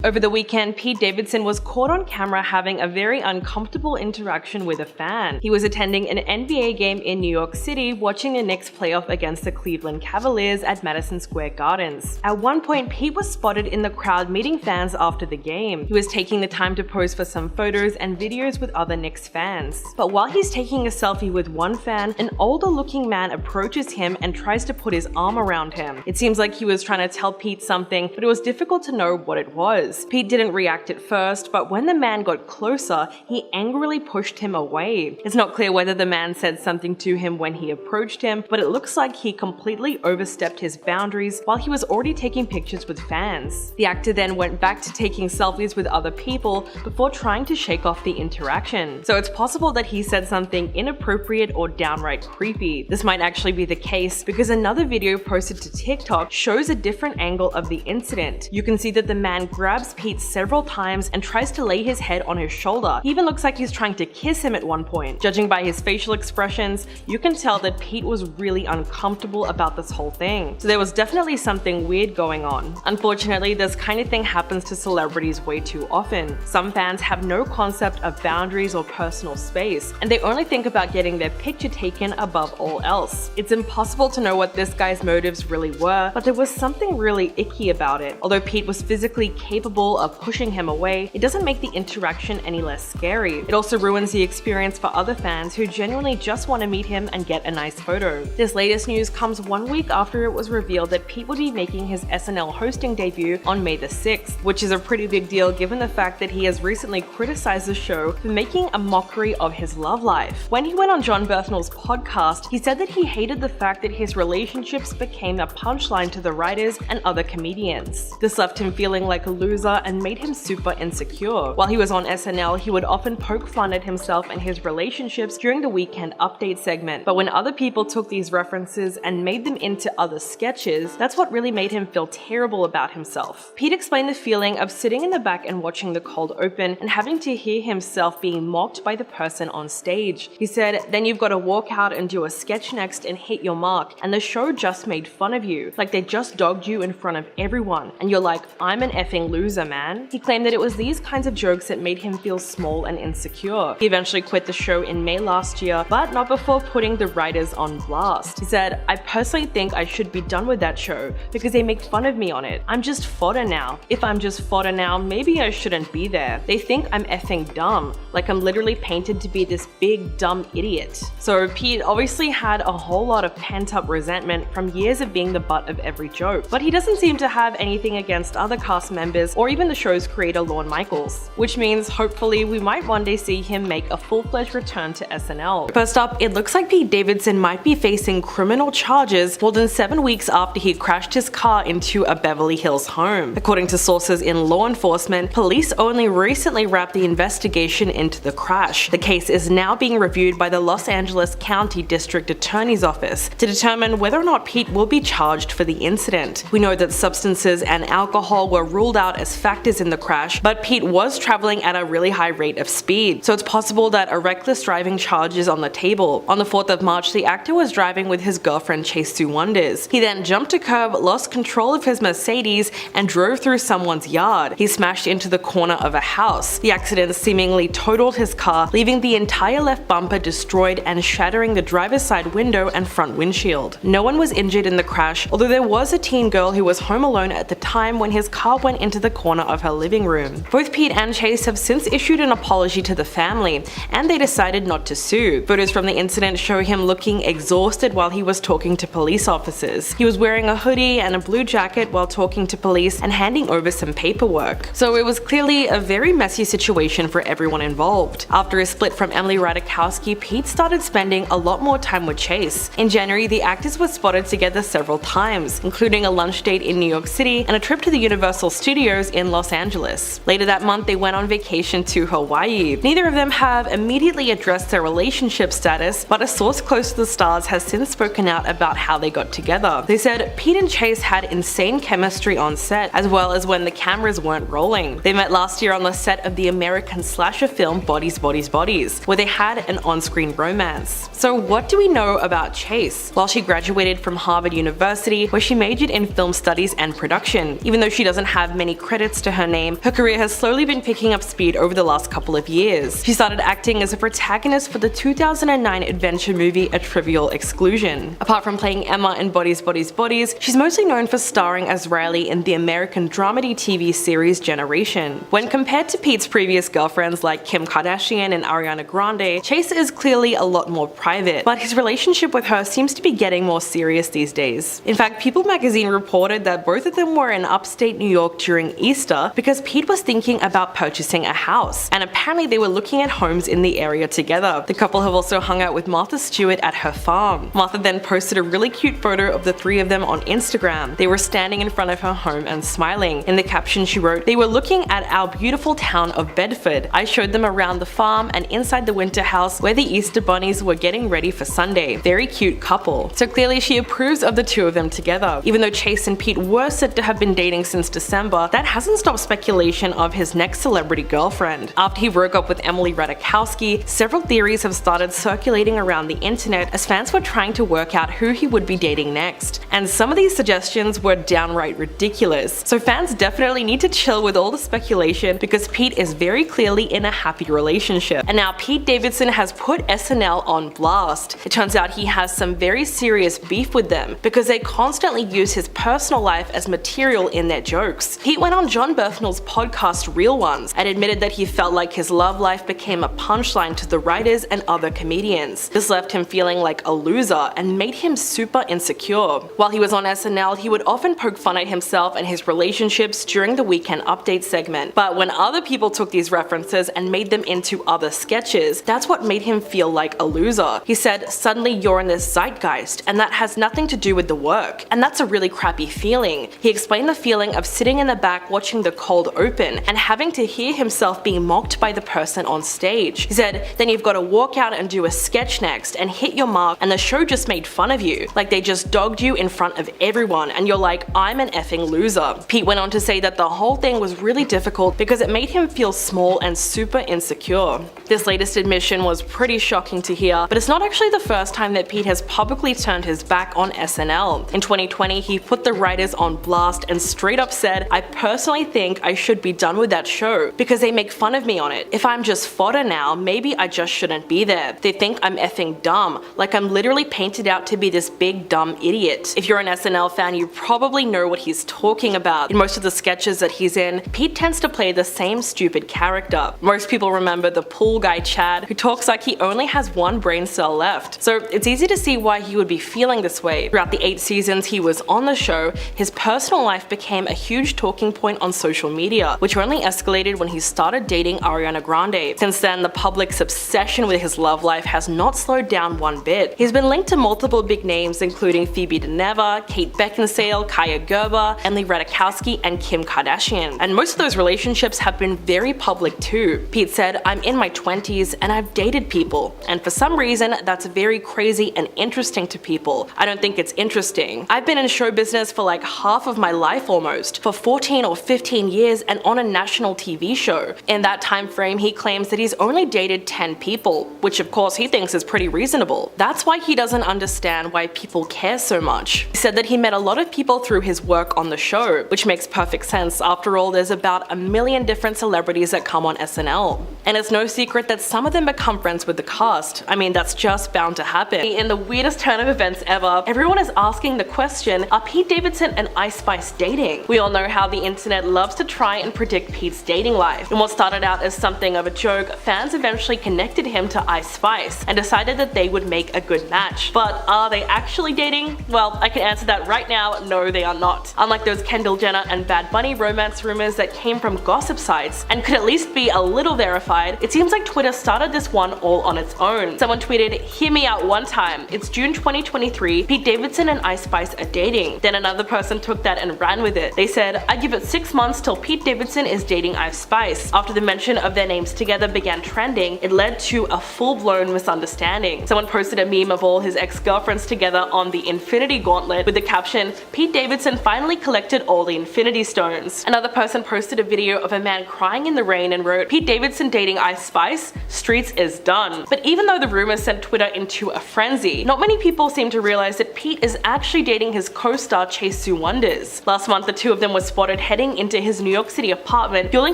Over the weekend, Pete Davidson was caught on camera having a very uncomfortable interaction with a fan. He was attending an NBA game in New York City, watching the Knicks playoff against the Cleveland Cavaliers at Madison Square Gardens. At one point, Pete was spotted in the crowd meeting fans after the game. He was taking the time to pose for some photos and videos with other Knicks fans. But while he's taking a selfie with one fan, an older-looking man approaches him and tries to put his arm around him. It seems like he was trying to tell Pete something, but it was difficult to know what it was. Pete didn't react at first, but when the man got closer, he angrily pushed him away. It's not clear whether the man said something to him when he approached him, but it looks like he completely overstepped his boundaries while he was already taking pictures with fans. The actor then went back to taking selfies with other people before trying to shake off the interaction. So it's possible that he said something inappropriate or downright creepy. This might actually be the case because another video posted to TikTok shows a different angle of the incident. You can see that the man grabs Pete several times and tries to lay his head on his shoulder. He even looks like he's trying to kiss him at one point. Judging by his facial expressions, you can tell that Pete was really uncomfortable about this whole thing. So there was definitely something weird going on. Unfortunately, this kind of thing happens to celebrities way too often. Some fans have no concept of boundaries or personal space, and they only think about getting their picture taken above all else. It's impossible to know what this guy's motives really were, but there was something really icky about it. Although Pete was physically capable of pushing him away, it doesn't make the interaction any less scary. It also ruins the experience for other fans who genuinely just want to meet him and get a nice photo. This latest news comes 1 week after it was revealed that Pete would be making his SNL hosting debut on May the 6th, which is a pretty big deal given the fact that he has recently criticized the show for making a mockery of his love life. When he went on John Berthnell's podcast, he said that he hated the fact that his relationships became a punchline to the writers and other comedians. This left him feeling like a loser and made him super insecure. While he was on SNL, he would often poke fun at himself and his relationships during the weekend update segment. But when other people took these references and made them into other sketches, that's what really made him feel terrible about himself. Pete explained the feeling of sitting in the back and watching the cold open and having to hear himself being mocked by the person on stage. He said, "Then you've got to walk out and do a sketch next and hit your mark, and the show just made fun of you. Like they just dogged you in front of everyone. And you're like, I'm an effing loser, man." He claimed that it was these kinds of jokes that made him feel small and insecure. He eventually quit the show in May last year, but not before putting the writers on blast. He said, "I personally think I should be done with that show because they make fun of me on it. I'm just fodder now. If I'm just fodder now, maybe I shouldn't be there. They think I'm effing dumb, like I'm literally painted to be this big dumb idiot." So Pete obviously had a whole lot of pent-up resentment from years of being the butt of every joke, but he doesn't seem to have anything against other cast members or even the show's creator Lorne Michaels, which means hopefully we might one day see him make a full-fledged return to SNL. First up, it looks like Pete Davidson might be facing criminal charges more than 7 weeks after he crashed his car into a Beverly Hills home. According to sources in law enforcement, police only recently wrapped the investigation into the crash. The case is now being reviewed by the Los Angeles County District Attorney's Office to determine whether or not Pete will be charged for the incident. We know that substances and alcohol were ruled out as factors in the crash, but Pete was traveling at a really high rate of speed, so it's possible that a reckless driving charge is on the table. On the 4th of March, the actor was driving with his girlfriend Chase Sue Wonders. He then jumped a curb, lost control of his Mercedes, and drove through someone's yard. He smashed into the corner of a house. The accident seemingly totaled his car, leaving the entire left bumper destroyed and shattering the driver's side window and front windshield. No one was injured in the crash, although there was a teen girl who was home alone at the time when his car went into the corner of her living room. Both Pete and Chase have since issued an apology to the family, and they decided not to sue. Photos from the incident show him looking exhausted while he was talking to police officers. He was wearing a hoodie and a blue jacket while talking to police and handing over some paperwork. So it was clearly a very messy situation for everyone involved. After his split from Emily Ratajkowski, Pete started spending a lot more time with Chase. In January, the actors were spotted together several times, including a lunch date in New York City and a trip to the Universal Studios in Los Angeles. Later that month, they went on vacation to Hawaii. Neither of them have immediately addressed their relationship status, but a source close to the stars has since spoken out about how they got together. They said Pete and Chase had insane chemistry on set, as well as when the cameras weren't rolling. They met last year on the set of the American slasher film Bodies, Bodies, Bodies, where they had an on-screen romance. So what do we know about Chase? Well, she graduated from Harvard University, where she majored in film studies and production. Even though she doesn't have many credits to her name, her career has slowly been picking up speed over the last couple of years. She started acting as a protagonist for the 2009 adventure movie A Trivial Exclusion. Apart from playing Emma in Bodies, Bodies, Bodies, she's mostly known for starring as Riley in the American dramedy TV series Generation. When compared to Pete's previous girlfriends like Kim Kardashian and Ariana Grande, Chase is clearly a lot more private, but his relationship with her seems to be getting more serious these days. In fact, People magazine reported that both of them were in upstate New York during Easter because Pete was thinking about purchasing a house, and apparently they were looking at homes in the area together. The couple have also hung out with Martha Stewart at her farm. Martha then posted a really cute photo of the three of them on Instagram. They were standing in front of her home and smiling. In the caption she wrote, "They were looking at our beautiful town of Bedford. I showed them around the farm and inside the winter house where the Easter bunnies were getting ready for Sunday. Very cute couple." So clearly she approves of the two of them together. Even though Chase and Pete were said to have been dating since December, that hasn't stopped speculation of his next celebrity girlfriend. After he broke up with Emily Ratajkowski, several theories have started circulating around the internet as fans were trying to work out who he would be dating next. And some of these suggestions were downright ridiculous. So fans definitely need to chill with all the speculation because Pete is very clearly in a happy relationship. And now Pete Davidson has put SNL on blast. It turns out he has some very serious beef with them because they constantly use his personal life as material in their jokes. Pete went on John Berthnell's podcast Real Ones and admitted that he felt like his love life became a punchline to the writers and other comedians. This left him feeling like a loser and made him super insecure. While he was on SNL, he would often poke fun at himself and his relationships during the Weekend Update segment. But when other people took these references and made them into other sketches, that's what made him feel like a loser. He said, "Suddenly you're in this zeitgeist, and that has nothing to do with the work. And that's a really crappy feeling." He explained the feeling of sitting in the back watching the cold open and having to hear himself being mocked by the person on stage. He said, "Then you've got to walk out and do a sketch next and hit your mark and the show just made fun of you. Like they just dogged you in front of everyone and you're like, I'm an effing loser." Pete went on to say that the whole thing was really difficult because it made him feel small and super insecure. This latest admission was pretty shocking to hear, but it's not actually the first time that Pete has publicly turned his back on SNL. In 2020, he put the writers on blast and straight up said, "I personally think I should be done with that show because they make fun of me on it. If I'm just fodder now, maybe I just shouldn't be there. They think I'm effing dumb, like I'm literally painted out to be this big dumb idiot." If you're an SNL fan, you probably know what he's talking about. In most of the sketches that he's in, Pete tends to play the same stupid character. Most people remember the pool guy Chad, who talks like he only has one brain cell left. So it's easy to see why he would be feeling this way. Throughout the 8 seasons he was on the show, his personal life became a huge talking point on social media, which only escalated when he started dating Ariana Grande. Since then, the public's obsession with his love life has not slowed down one bit. He's been linked to multiple big names including Phoebe Deneva, Kate Beckinsale, Kaya Gerber, Emily Ratajkowski, and Kim Kardashian. And most of those relationships have been very public too. Pete said, "I'm in my 20s and I've dated people, and for some reason that's very crazy and interesting to people. I don't think it's interesting. I've been in show business for like half of my life almost, for 14 or 15 years and on a national TV show." In that time frame, he claims that he's only dated 10 people, which of course he thinks is pretty reasonable. That's why he doesn't understand why people care so much. He said that he met a lot of people through his work on the show, which makes perfect sense. After all, there's about a million different celebrities that come on SNL. And it's no secret that some of them become friends with the cast. I mean, that's just bound to happen. In the weirdest turn of events ever, everyone is asking the question, are Pete Davidson and Ice Spice dating? We all know how the internet loves to try and predict Pete's dating life. And what started out as something of a joke, fans eventually connected him to Ice Spice and decided that they would make a good match. But are they actually dating? Well, I can answer that right now, no they are not. Unlike those Kendall Jenner and Bad Bunny romance rumors that came from gossip sites and could at least be a little verified, it seems like Twitter started this one all on its own. Someone tweeted, "Hear me out one time. It's June 2023, Pete Davidson and Ice Spice are dating." Then another person took that and ran with it. They said, "I give it 6 months till Pete Davidson is dating Ice Spice." After the mention of their names together began trending, it led to a full-blown misunderstanding. Someone posted a meme of all his ex-girlfriends together on the Infinity Gauntlet with the caption, "Pete Davidson finally collected all the Infinity Stones." Another person posted a video of a man crying in the rain and wrote, "Pete Davidson dating Ice Spice? Streets is done." But even though the rumors sent Twitter into a frenzy, not many people seem to realize that Pete is actually dating his co-star Chase Wonders. Last month, the two of them were spotted head heading into his New York City apartment, fueling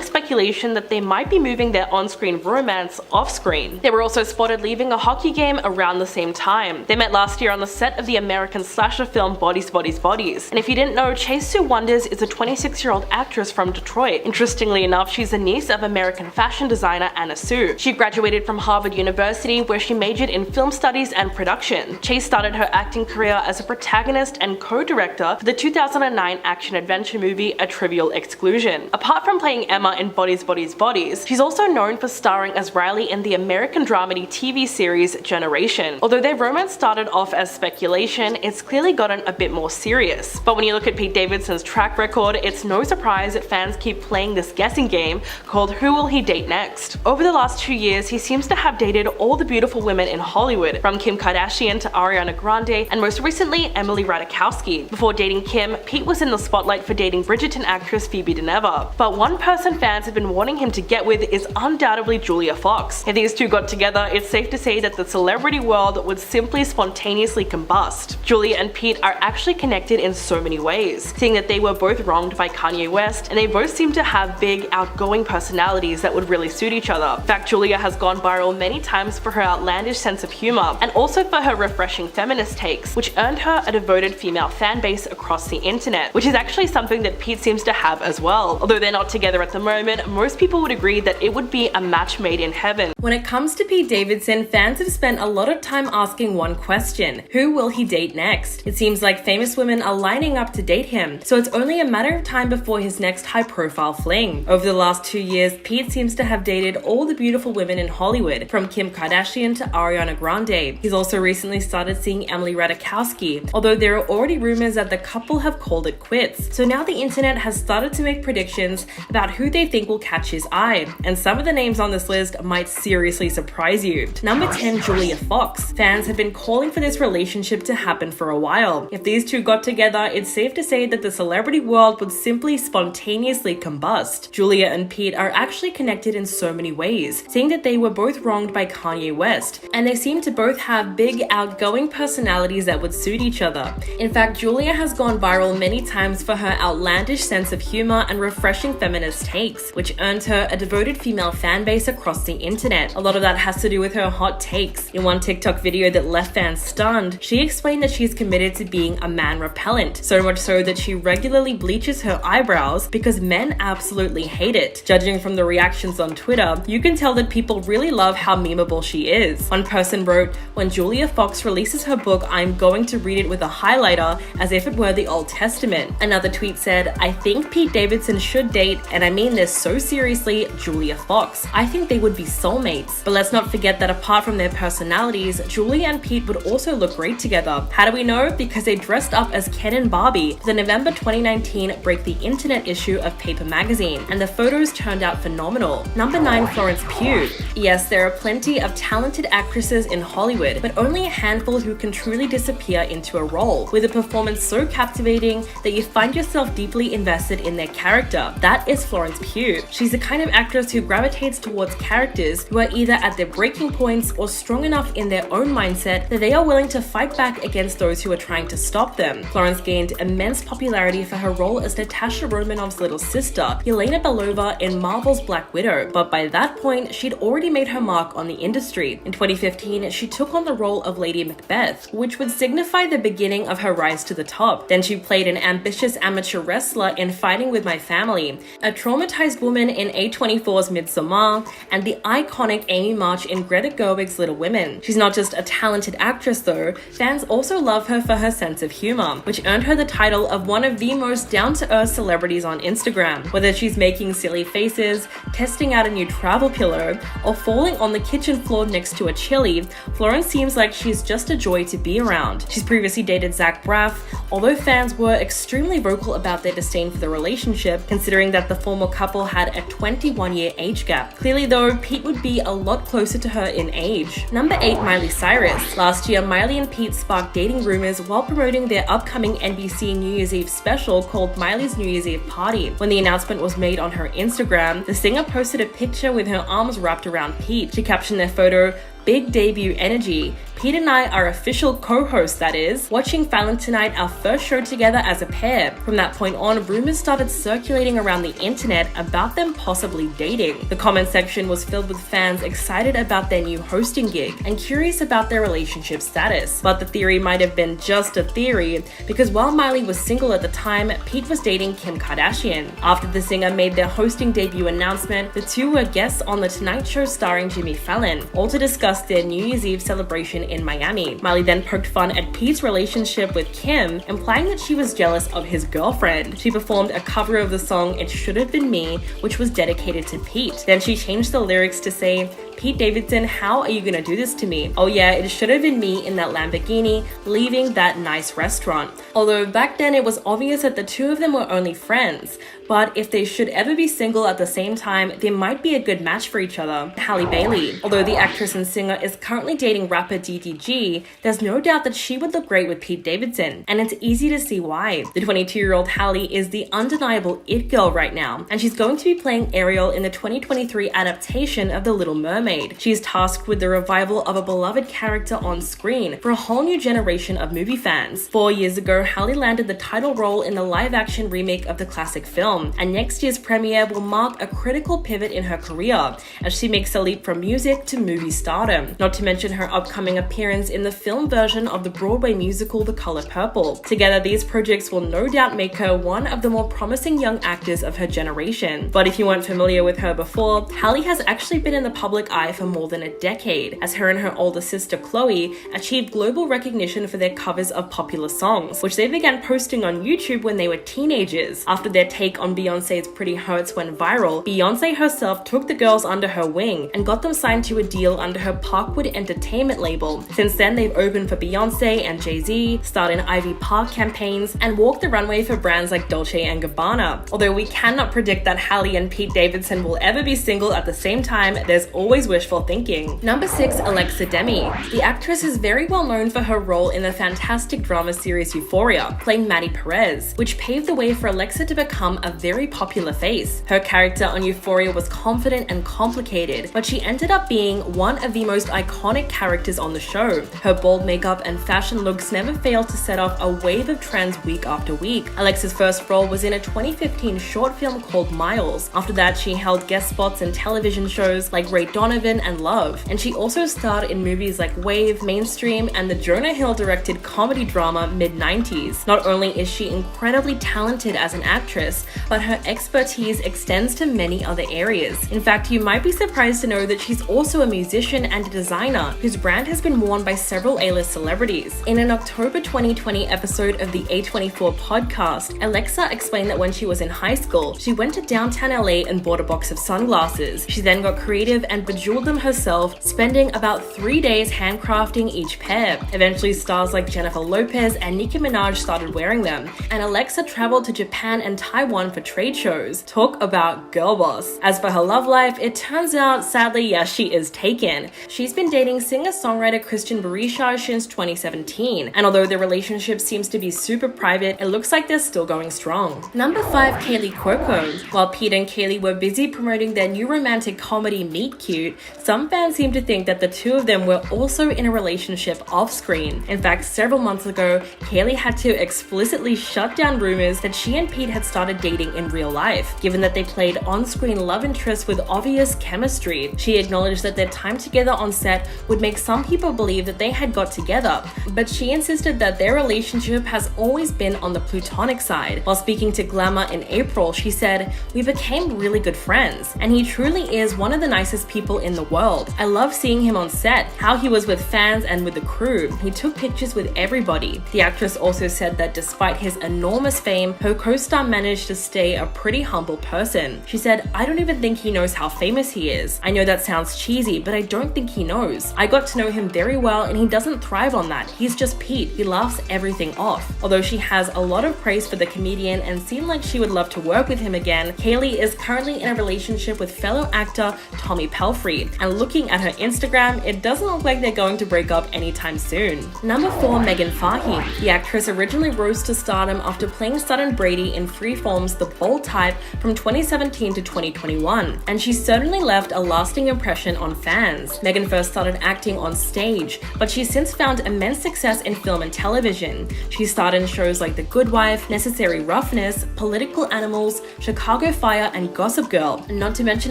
speculation that they might be moving their on-screen romance off-screen. They were also spotted leaving a hockey game around the same time. They met last year on the set of the American slasher film Bodies, Bodies, Bodies. And if you didn't know, Chase Sue Wonders is a 26-year-old actress from Detroit. Interestingly enough, she's a niece of American fashion designer Anna Sue. She graduated from Harvard University, where she majored in film studies and production. Chase started her acting career as a protagonist and co-director for the 2009 action-adventure movie A Trivial Exclusion. Apart from playing Emma in Bodies, Bodies, Bodies, she's also known for starring as Riley in the American dramedy TV series Generation. Although their romance started off as speculation, it's clearly gotten a bit more serious. But when you look at Pete Davidson's track record, it's no surprise that fans keep playing this guessing game called Who Will He Date Next? Over the last 2 years, he seems to have dated all the beautiful women in Hollywood, from Kim Kardashian to Ariana Grande, and most recently Emily Ratajkowski. Before dating Kim, Pete was in the spotlight for dating Bridgerton actress Phoebe Dynevor. But one person fans have been wanting him to get with is undoubtedly Julia Fox. If these two got together, it's safe to say that the celebrity world would simply spontaneously combust. Julia and Pete are actually connected in so many ways, seeing that they were both wronged by Kanye West, and they both seem to have big, outgoing personalities that would really suit each other. In fact, Julia has gone viral many times for her outlandish sense of humor, and also for her refreshing feminist takes, which earned her a devoted female fan base across the internet, which is actually something that Pete seems to have as well. Although they're not together at the moment, most people would agree that it would be a match made in heaven. When it comes to Pete Davidson, fans have spent a lot of time asking one question: who will he date next? It seems like famous women are lining up to date him, so it's only a matter of time before his next high-profile fling. Over the last 2 years, Pete seems to have dated all the beautiful women in Hollywood, from Kim Kardashian to Ariana Grande. He's also recently started seeing Emily Ratajkowski, although there are already rumors that the couple have called it quits. So now the internet has started to make predictions about who they think will catch his eye, and some of the names on this list might seriously surprise you. Number 10, Julia Fox. Fans have been calling for this relationship to happen for a while. If these two got together, it's safe to say that the celebrity world would simply spontaneously combust. Julia and Pete are actually connected in so many ways, seeing that they were both wronged by Kanye West, and they seem to both have big, outgoing personalities that would suit each other. In fact, Julia has gone viral many times for her outlandish sense of humor and refreshing feminist takes, which earned her a devoted female fan base across the internet. A lot of that has to do with her hot takes. In one TikTok video that left fans stunned, she explained that she's committed to being a man repellent, so much so that she regularly bleaches her eyebrows because men absolutely hate it. Judging from the reactions on Twitter, you can tell that people really love how memeable she is. One person wrote, "When Julia Fox releases her book, I'm going to read it with a highlighter as if it were the Old Testament." Another tweet said, "I think Pete Davidson should date, and I mean this so seriously, Julia Fox. I think they would be soulmates." But let's not forget that apart from their personalities, Julia and Pete would also look great together. How do we know? Because they dressed up as Ken and Barbie for the November 2019 Break the Internet issue of Paper Magazine, and the photos turned out phenomenal. Number 9, Florence Pugh. Yes, there are plenty of talented actresses in Hollywood, but only a handful who can truly disappear into a role, with a performance so captivating that you find yourself deeply invested in their character. That is Florence Pugh. She's the kind of actress who gravitates towards characters who are either at their breaking points or strong enough in their own mindset that they are willing to fight back against those who are trying to stop them. Florence gained immense popularity for her role as Natasha Romanoff's little sister, Yelena Belova, in Marvel's Black Widow, but by that point, she'd already made her mark on the industry. In 2015, she took on the role of Lady Macbeth, which would signify the beginning of her rise to the top. Then she played an ambitious amateur wrestler in Fighting With My Family, a traumatized woman in A24's Midsommar, and the iconic Amy March in Greta Gerwig's Little Women. She's not just a talented actress though, fans also love her for her sense of humor, which earned her the title of one of the most down-to-earth celebrities on Instagram. Whether she's making silly faces, testing out a new travel pillow, or falling on the kitchen floor next to a chili, Florence seems like she's just a joy to be around. She's previously dated Zach Braff, although fans were extremely vocal about their disdain for the relationship, considering that the former couple had a 21-year age gap. Clearly though, Pete would be a lot closer to her in age. Number 8, Miley Cyrus. Last year, Miley and Pete sparked dating rumors while promoting their upcoming NBC New Year's Eve special called Miley's New Year's Eve Party. When the announcement was made on her Instagram, the singer posted a picture with her arms wrapped around Pete. She captioned their photo, big debut energy. Pete and I are official co-hosts, that is, watching Fallon tonight, our first show together as a pair. From that point on, rumors started circulating around the internet about them possibly dating. The comment section was filled with fans excited about their new hosting gig and curious about their relationship status. But the theory might have been just a theory, because while Miley was single at the time, Pete was dating Kim Kardashian. After the singer made their hosting debut announcement, the two were guests on The Tonight Show starring Jimmy Fallon, all to discuss their New Year's Eve celebration in Miami. Miley then poked fun at Pete's relationship with Kim, implying that she was jealous of his girlfriend. She performed a cover of the song It Should Have Been Me, which was dedicated to Pete. Then she changed the lyrics to say, "Pete Davidson, how are you gonna do this to me? Oh yeah, it should have been me in that Lamborghini, leaving that nice restaurant." Although back then it was obvious that the two of them were only friends, but if they should ever be single at the same time, they might be a good match for each other. Halle Bailey. Although the actress and singer is currently dating rapper DDG, there's no doubt that she would look great with Pete Davidson, and it's easy to see why. The 22-year-old Halle is the undeniable it girl right now, and she's going to be playing Ariel in the 2023 adaptation of The Little Mermaid. She is tasked with the revival of a beloved character on screen for a whole new generation of movie fans. 4 years ago, Halle landed the title role in the live-action remake of the classic film, and next year's premiere will mark a critical pivot in her career as she makes a leap from music to movie stardom, not to mention her upcoming appearance in the film version of the Broadway musical The Color Purple. Together, these projects will no doubt make her one of the more promising young actors of her generation. But if you weren't familiar with her before, Halle has actually been in the public eye for more than a decade, as her and her older sister Chloe achieved global recognition for their covers of popular songs, which they began posting on YouTube when they were teenagers. After their take on Beyonce's Pretty Hurts went viral, Beyonce herself took the girls under her wing and got them signed to a deal under her Parkwood Entertainment label. Since then, they've opened for Beyonce and Jay-Z, starred in Ivy Park campaigns, and walked the runway for brands like Dolce & Gabbana. Although we cannot predict that Halle and Pete Davidson will ever be single at the same time, there's always wishful thinking. Number 6, Alexa Demi. The actress is very well known for her role in the fantastic drama series Euphoria, playing Maddie Perez, which paved the way for Alexa to become a very popular face. Her character on Euphoria was confident and complicated, but she ended up being one of the most iconic characters on the show. Her bold makeup and fashion looks never failed to set off a wave of trends week after week. Alexa's first role was in a 2015 short film called Miles. After that, she held guest spots in television shows like Ray Donovan and Love, and she also starred in movies like Wave, Mainstream, and the Jonah Hill-directed comedy drama Mid-90s. Not only is she incredibly talented as an actress, but her expertise extends to many other areas. In fact, you might be surprised to know that she's also a musician and a designer whose brand has been worn by several A-list celebrities. In an October 2020 episode of the A24 podcast, Alexa explained that when she was in high school, she went to downtown LA and bought a box of sunglasses. She then got creative and bejeweled them herself, spending about 3 days handcrafting each pair. Eventually, stars like Jennifer Lopez and Nicki Minaj started wearing them, and Alexa traveled to Japan and Taiwan for trade shows. Talk about girl boss. As for her love life, it turns out, sadly, yes, she is taken. She's been dating singer-songwriter Christian Barisha since 2017, and although their relationship seems to be super private, it looks like they're still going strong. Number 5, Kaylee Cuoco. While Pete and Kaylee were busy promoting their new romantic comedy Meet Cute, some fans seem to think that the two of them were also in a relationship off-screen. In fact, several months ago, Kaylee had to explicitly shut down rumors that she and Pete had started dating in real life, given that they played on-screen love interests with obvious chemistry. She acknowledged that their time together on set would make some people believe that they had got together, but she insisted that their relationship has always been on the platonic side. While speaking to Glamour in April, she said, "We became really good friends, and he truly is one of the nicest people in the world. I love seeing him on set, how he was with fans and with the crew. He took pictures with everybody." The actress also said that despite his enormous fame, her co-star managed to stay a pretty humble person. She said, "I don't even think he knows how famous he is. I know that sounds cheesy, but I don't think he knows. I got to know him very well, and he doesn't thrive on that. He's just Pete. He laughs everything off." Although she has a lot of praise for the comedian and seemed like she would love to work with him again, Kaylee is currently in a relationship with fellow actor Tommy Pelfrey. free, and looking at her Instagram, it doesn't look like they're going to break up anytime soon. Number 4, Megan Fahey. The actress originally rose to stardom after playing Sutton Brady in Freeform's The Bold Type from 2017 to 2021, and she certainly left a lasting impression on fans. Megan first started acting on stage, but she's since found immense success in film and television. She starred in shows like The Good Wife, Necessary Roughness, Political Animals, Chicago Fire, and Gossip Girl, not to mention,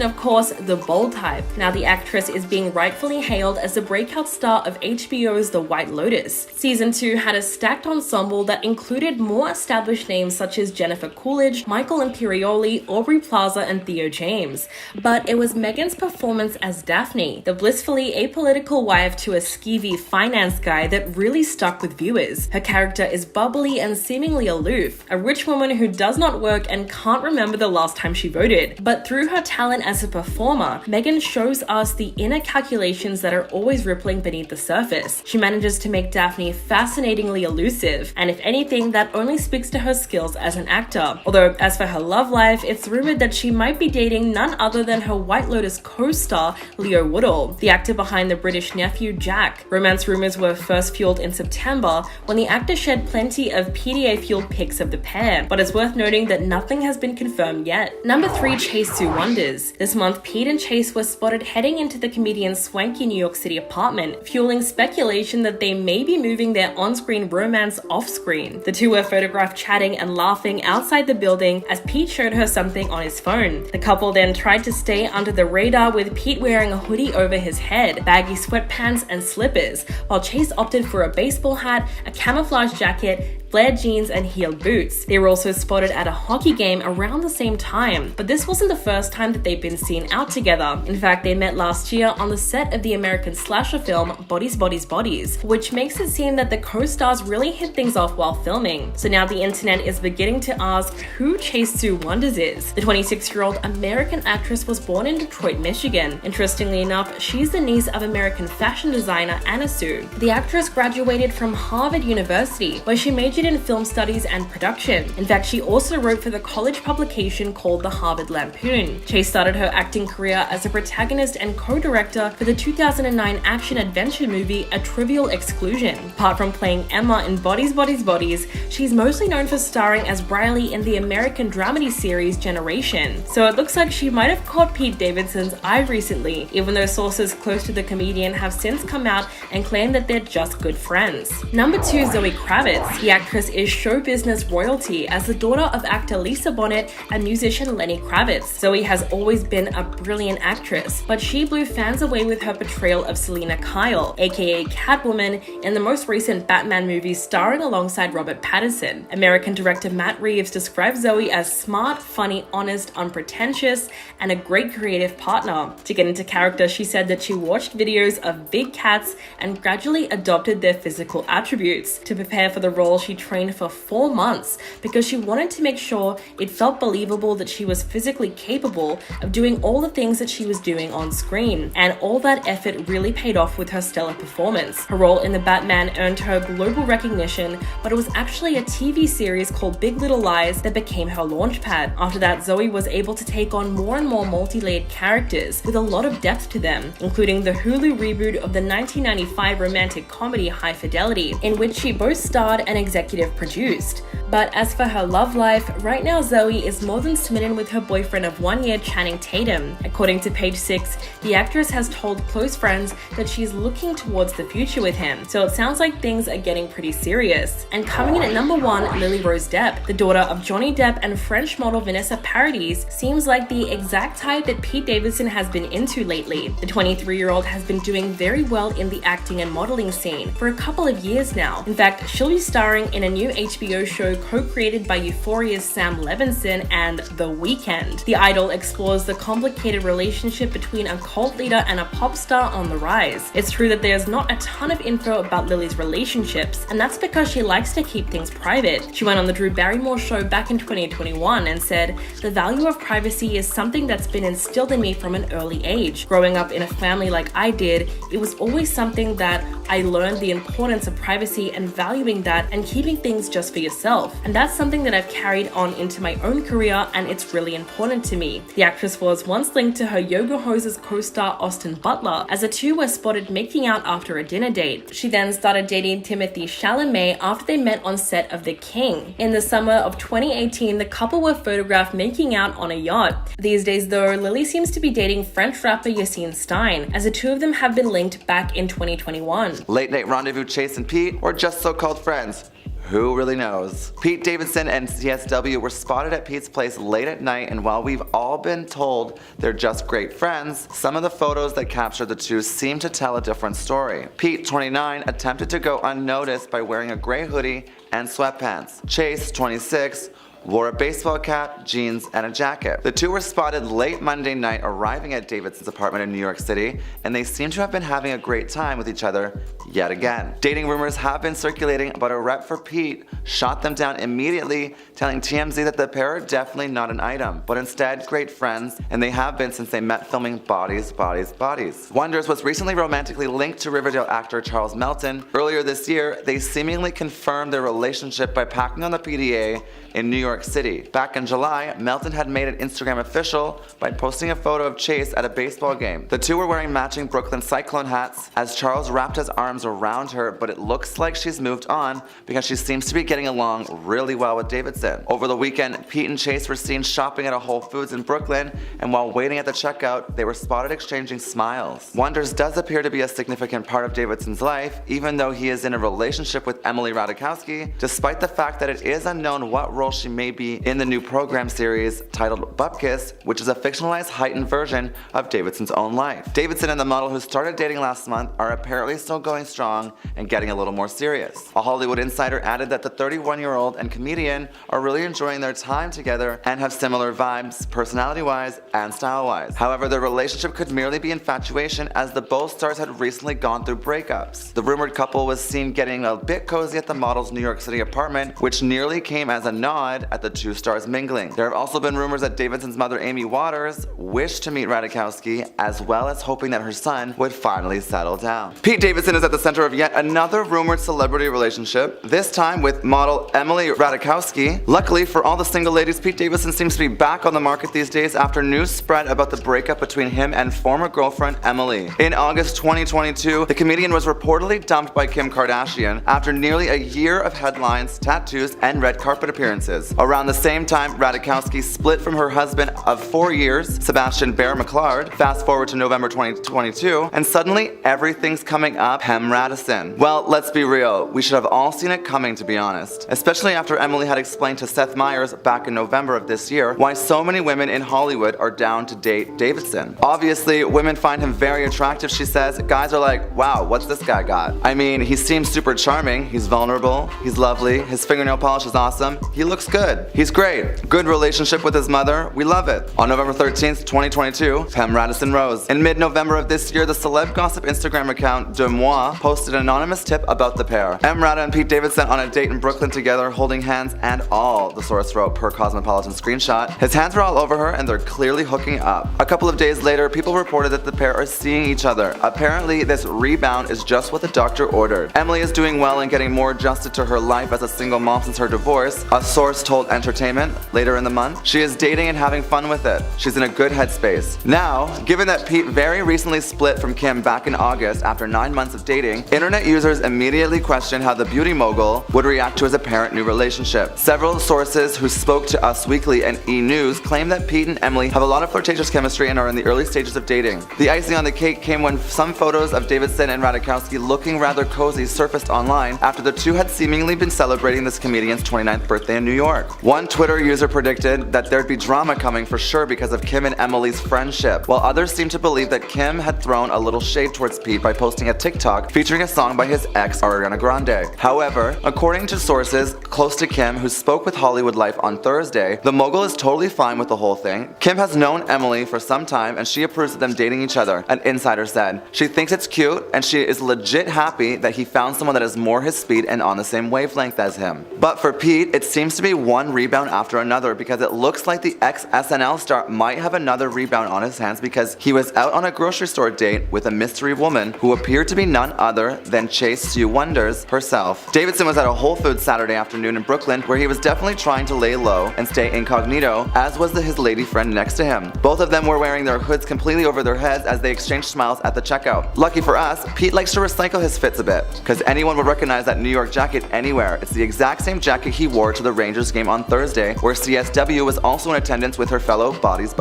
of course, The Bold Type. Now the actress is being rightfully hailed as the breakout star of HBO's The White Lotus. Season 2 had a stacked ensemble that included more established names such as Jennifer Coolidge, Michael Imperioli, Aubrey Plaza, and Theo James. But it was Megan's performance as Daphne, the blissfully apolitical wife to a skeevy finance guy, that really stuck with viewers. Her character is bubbly and seemingly aloof, a rich woman who does not work and can't remember the last time she voted. But through her talent as a performer, Megan shows us the inner calculations that are always rippling beneath the surface. She manages to make Daphne fascinatingly elusive, and if anything, that only speaks to her skills as an actor. Although, as for her love life, it's rumored that she might be dating none other than her White Lotus co-star, Leo Woodall, the actor behind The British Nephew, Jack. Romance rumors were first fueled in September when the actor shared plenty of PDA-fueled pics of the pair, but it's worth noting that nothing has been confirmed yet. Number 3, Chase Sue Wonders. This month, Pete and Chase were spotted heading into the comedian's swanky New York City apartment, fueling speculation that they may be moving their on-screen romance off-screen. The two were photographed chatting and laughing outside the building as Pete showed her something on his phone. The couple then tried to stay under the radar, with Pete wearing a hoodie over his head, baggy sweatpants, and slippers, while Chase opted for a baseball hat, a camouflage jacket, flared jeans, and heeled boots. They were also spotted at a hockey game around the same time, but this wasn't the first time that they've been seen out together. In fact, they met last year on the set of the American slasher film Bodies, Bodies, Bodies, which makes it seem that the co-stars really hit things off while filming. So now the internet is beginning to ask who Chase Sue Wonders is. The 26-year-old American actress was born in Detroit, Michigan. Interestingly enough, she's the niece of American fashion designer Anna Sue. The actress graduated from Harvard University, where she majored in film studies and production. In fact, she also wrote for the college publication called The Harvard Lampoon. Chase started her acting career as a protagonist and co-director for the 2009 action-adventure movie A Trivial Exclusion. Apart from playing Emma in Bodies, Bodies, Bodies, she's mostly known for starring as Briley in the American dramedy series Generation. So it looks like she might have caught Pete Davidson's eye recently, even though sources close to the comedian have since come out and claimed that they're just good friends. Number 2, Zoe Kravitz. The actress is show business royalty as the daughter of actor Lisa Bonet and musician Lenny Kravitz. Zoe has always been a brilliant actress, but she blew fans away with her portrayal of Selena Kyle, aka Catwoman, in the most recent Batman movie starring alongside Robert Pattinson. American director Matt Reeves described Zoe as smart, funny, honest, unpretentious, and a great creative partner. To get into character, she said that she watched videos of big cats and gradually adopted their physical attributes. To prepare for the role, she trained for 4 months because she wanted to make sure it felt believable that she was physically capable of doing all the things that she was doing on screen, and all that effort really paid off with her stellar performance. Her role in the Batman earned her global recognition, but it was actually a TV series called Big Little Lies that became her launchpad. After that, Zoe was able to take on more and more multi-layered characters with a lot of depth to them, including the Hulu reboot of the 1995 romantic comedy High Fidelity, in which she both starred and executive produced. But as for her love life, right now Zoe is more than smitten with her boyfriend of 1 year, Channing Tatum. According to Page 6, the actress has told close friends that she's looking towards the future with him, so it sounds like things are getting pretty serious. And coming in at number 1, Lily Rose Depp. The daughter of Johnny Depp and French model Vanessa Paradis seems like the exact type that Pete Davidson has been into lately. The 23-year-old has been doing very well in the acting and modeling scene for a couple of years now. In fact, she'll be starring in a new HBO show co-created by Euphoria's Sam Levinson and The Weeknd. The Idol explores the complicated relationship between a cult leader and a pop star on the rise. It's true that there's not a ton of info about Lily's relationships, and that's because she likes to keep things private. She went on the Drew Barrymore show back in 2021 and said, "The value of privacy is something that's been instilled in me from an early age. Growing up in a family like I did, it was always something that I learned the importance of privacy and valuing that and keeping things just for yourself. myself. And that's something that I've carried on into my own career, and it's really important to me. The actress was once linked to her Yoga Hosers co-star Austin Butler, as the two were spotted making out after a dinner date. She then started dating Timothy Chalamet after they met on set of The King. In the summer of 2018, the couple were photographed making out on a yacht. These days though, Lily seems to be dating French rapper Yassine Stein, as the two of them have been linked back in 2021. Late night rendezvous Chase and Pete, or just so-called friends? Who really knows? Pete Davidson and CSW were spotted at Pete's place late at night, and while we've all been told they're just great friends, some of the photos that captured the two seem to tell a different story. Pete, 29, attempted to go unnoticed by wearing a gray hoodie and sweatpants. Chase, 26, wore a baseball cap, jeans, and a jacket. The two were spotted late Monday night arriving at Davidson's apartment in New York City, and they seem to have been having a great time with each other yet again. Dating rumors have been circulating, but a rep for Pete shot them down immediately, telling TMZ that the pair are definitely not an item, but instead great friends, and they have been since they met filming Bodies, Bodies, Bodies. Wonders was recently romantically linked to Riverdale actor Charles Melton. Earlier this year, they seemingly confirmed their relationship by packing on the PDA in New York City. Back in July, Melton had made it Instagram official by posting a photo of Chase at a baseball game. The two were wearing matching Brooklyn Cyclone hats as Charles wrapped his arms around her, but it looks like she's moved on because she seems to be getting along really well with Davidson. Over the weekend, Pete and Chase were seen shopping at a Whole Foods in Brooklyn, and while waiting at the checkout, they were spotted exchanging smiles. Wonders does appear to be a significant part of Davidson's life, even though he is in a relationship with Emily Ratajkowski, despite the fact that it is unknown what role she may be in the new program series titled Bupkis, which is a fictionalized heightened version of Davidson's own life. Davidson and the model who started dating last month are apparently still going strong and getting a little more serious. A Hollywood insider added that the 31-year-old and comedian are really enjoying their time together and have similar vibes, personality-wise and style-wise. However, their relationship could merely be infatuation, as the both stars had recently gone through breakups. The rumored couple was seen getting a bit cozy at the model's New York City apartment, which nearly came as a nod at the two stars mingling. There have also been rumors that Davidson's mother Amy Waters wished to meet Ratajkowski, as well as hoping that her son would finally settle down. Pete Davidson is at the center of yet another rumored celebrity relationship, this time with model Emily Ratajkowski. Luckily for all the single ladies, Pete Davidson seems to be back on the market these days after news spread about the breakup between him and former girlfriend Emily. In August 2022, the comedian was reportedly dumped by Kim Kardashian after nearly a year of headlines, tattoos, and red carpet appearances. Around the same time, Ratajkowski split from her husband of 4 years, Sebastian Bear McLeod. Fast forward to November 2022, and suddenly everything's coming up Hem Radisson. Well, let's be real, we should have all seen it coming, to be honest. Especially after Emily had explained to Seth Meyers back in November of this year why so many women in Hollywood are down to date Davidson. Obviously, women find him very attractive, she says. Guys are like, wow, what's this guy got? I mean, he seems super charming, he's vulnerable, he's lovely, his fingernail polish is awesome, he looks good. He's great. Good relationship with his mother. We love it. On November 13th, 2022, Hem Radisson rose. In mid-November of this year, the celeb gossip Instagram account De Moi posted an anonymous tip about the pair. Em Rada and Pete Davidson on a date in Brooklyn together, holding hands and all, the source wrote per Cosmopolitan screenshot. His hands were all over her and they're clearly hooking up. A couple of days later, people reported that the pair are seeing each other. Apparently, this rebound is just what the doctor ordered. Emily is doing well and getting more adjusted to her life as a single mom since her divorce. A source told Entertainment later in the month. She is dating and having fun with it. She's in a good headspace. Now, given that Pete very recently split from Kim back in August after 9 months of dating, internet users immediately questioned how the beauty mogul would react to his apparent new relationship. Several sources who spoke to Us Weekly and E! News claim that Pete and Emily have a lot of flirtatious chemistry and are in the early stages of dating. The icing on the cake came when some photos of Davidson and Ratajkowski looking rather cozy surfaced online after the two had seemingly been celebrating this comedian's 29th birthday in New York. One Twitter user predicted that there'd be drama coming for sure because of Kim and Emily's friendship, while others seemed to believe that Kim had thrown a little shade towards Pete by posting a TikTok featuring a song by his ex Ariana Grande. However, according to sources close to Kim who spoke with Hollywood Life on Thursday, the mogul is totally fine with the whole thing. Kim has known Emily for some time and she approves of them dating each other, an insider said. She thinks it's cute and she is legit happy that he found someone that is more his speed and on the same wavelength as him. But for Pete, it seems to be one one rebound after another because it looks like the ex-SNL star might have another rebound on his hands because he was out on a grocery store date with a mystery woman who appeared to be none other than Chase Sue Wonders herself. Davidson was at a Whole Foods Saturday afternoon in Brooklyn where he was definitely trying to lay low and stay incognito, as was his lady friend next to him. Both of them were wearing their hoods completely over their heads as they exchanged smiles at the checkout. Lucky for us, Pete likes to recycle his fits a bit, because anyone would recognize that New York jacket anywhere. It's the exact same jacket he wore to the Rangers game on Thursday, where CSW was also in attendance with her fellow Bodies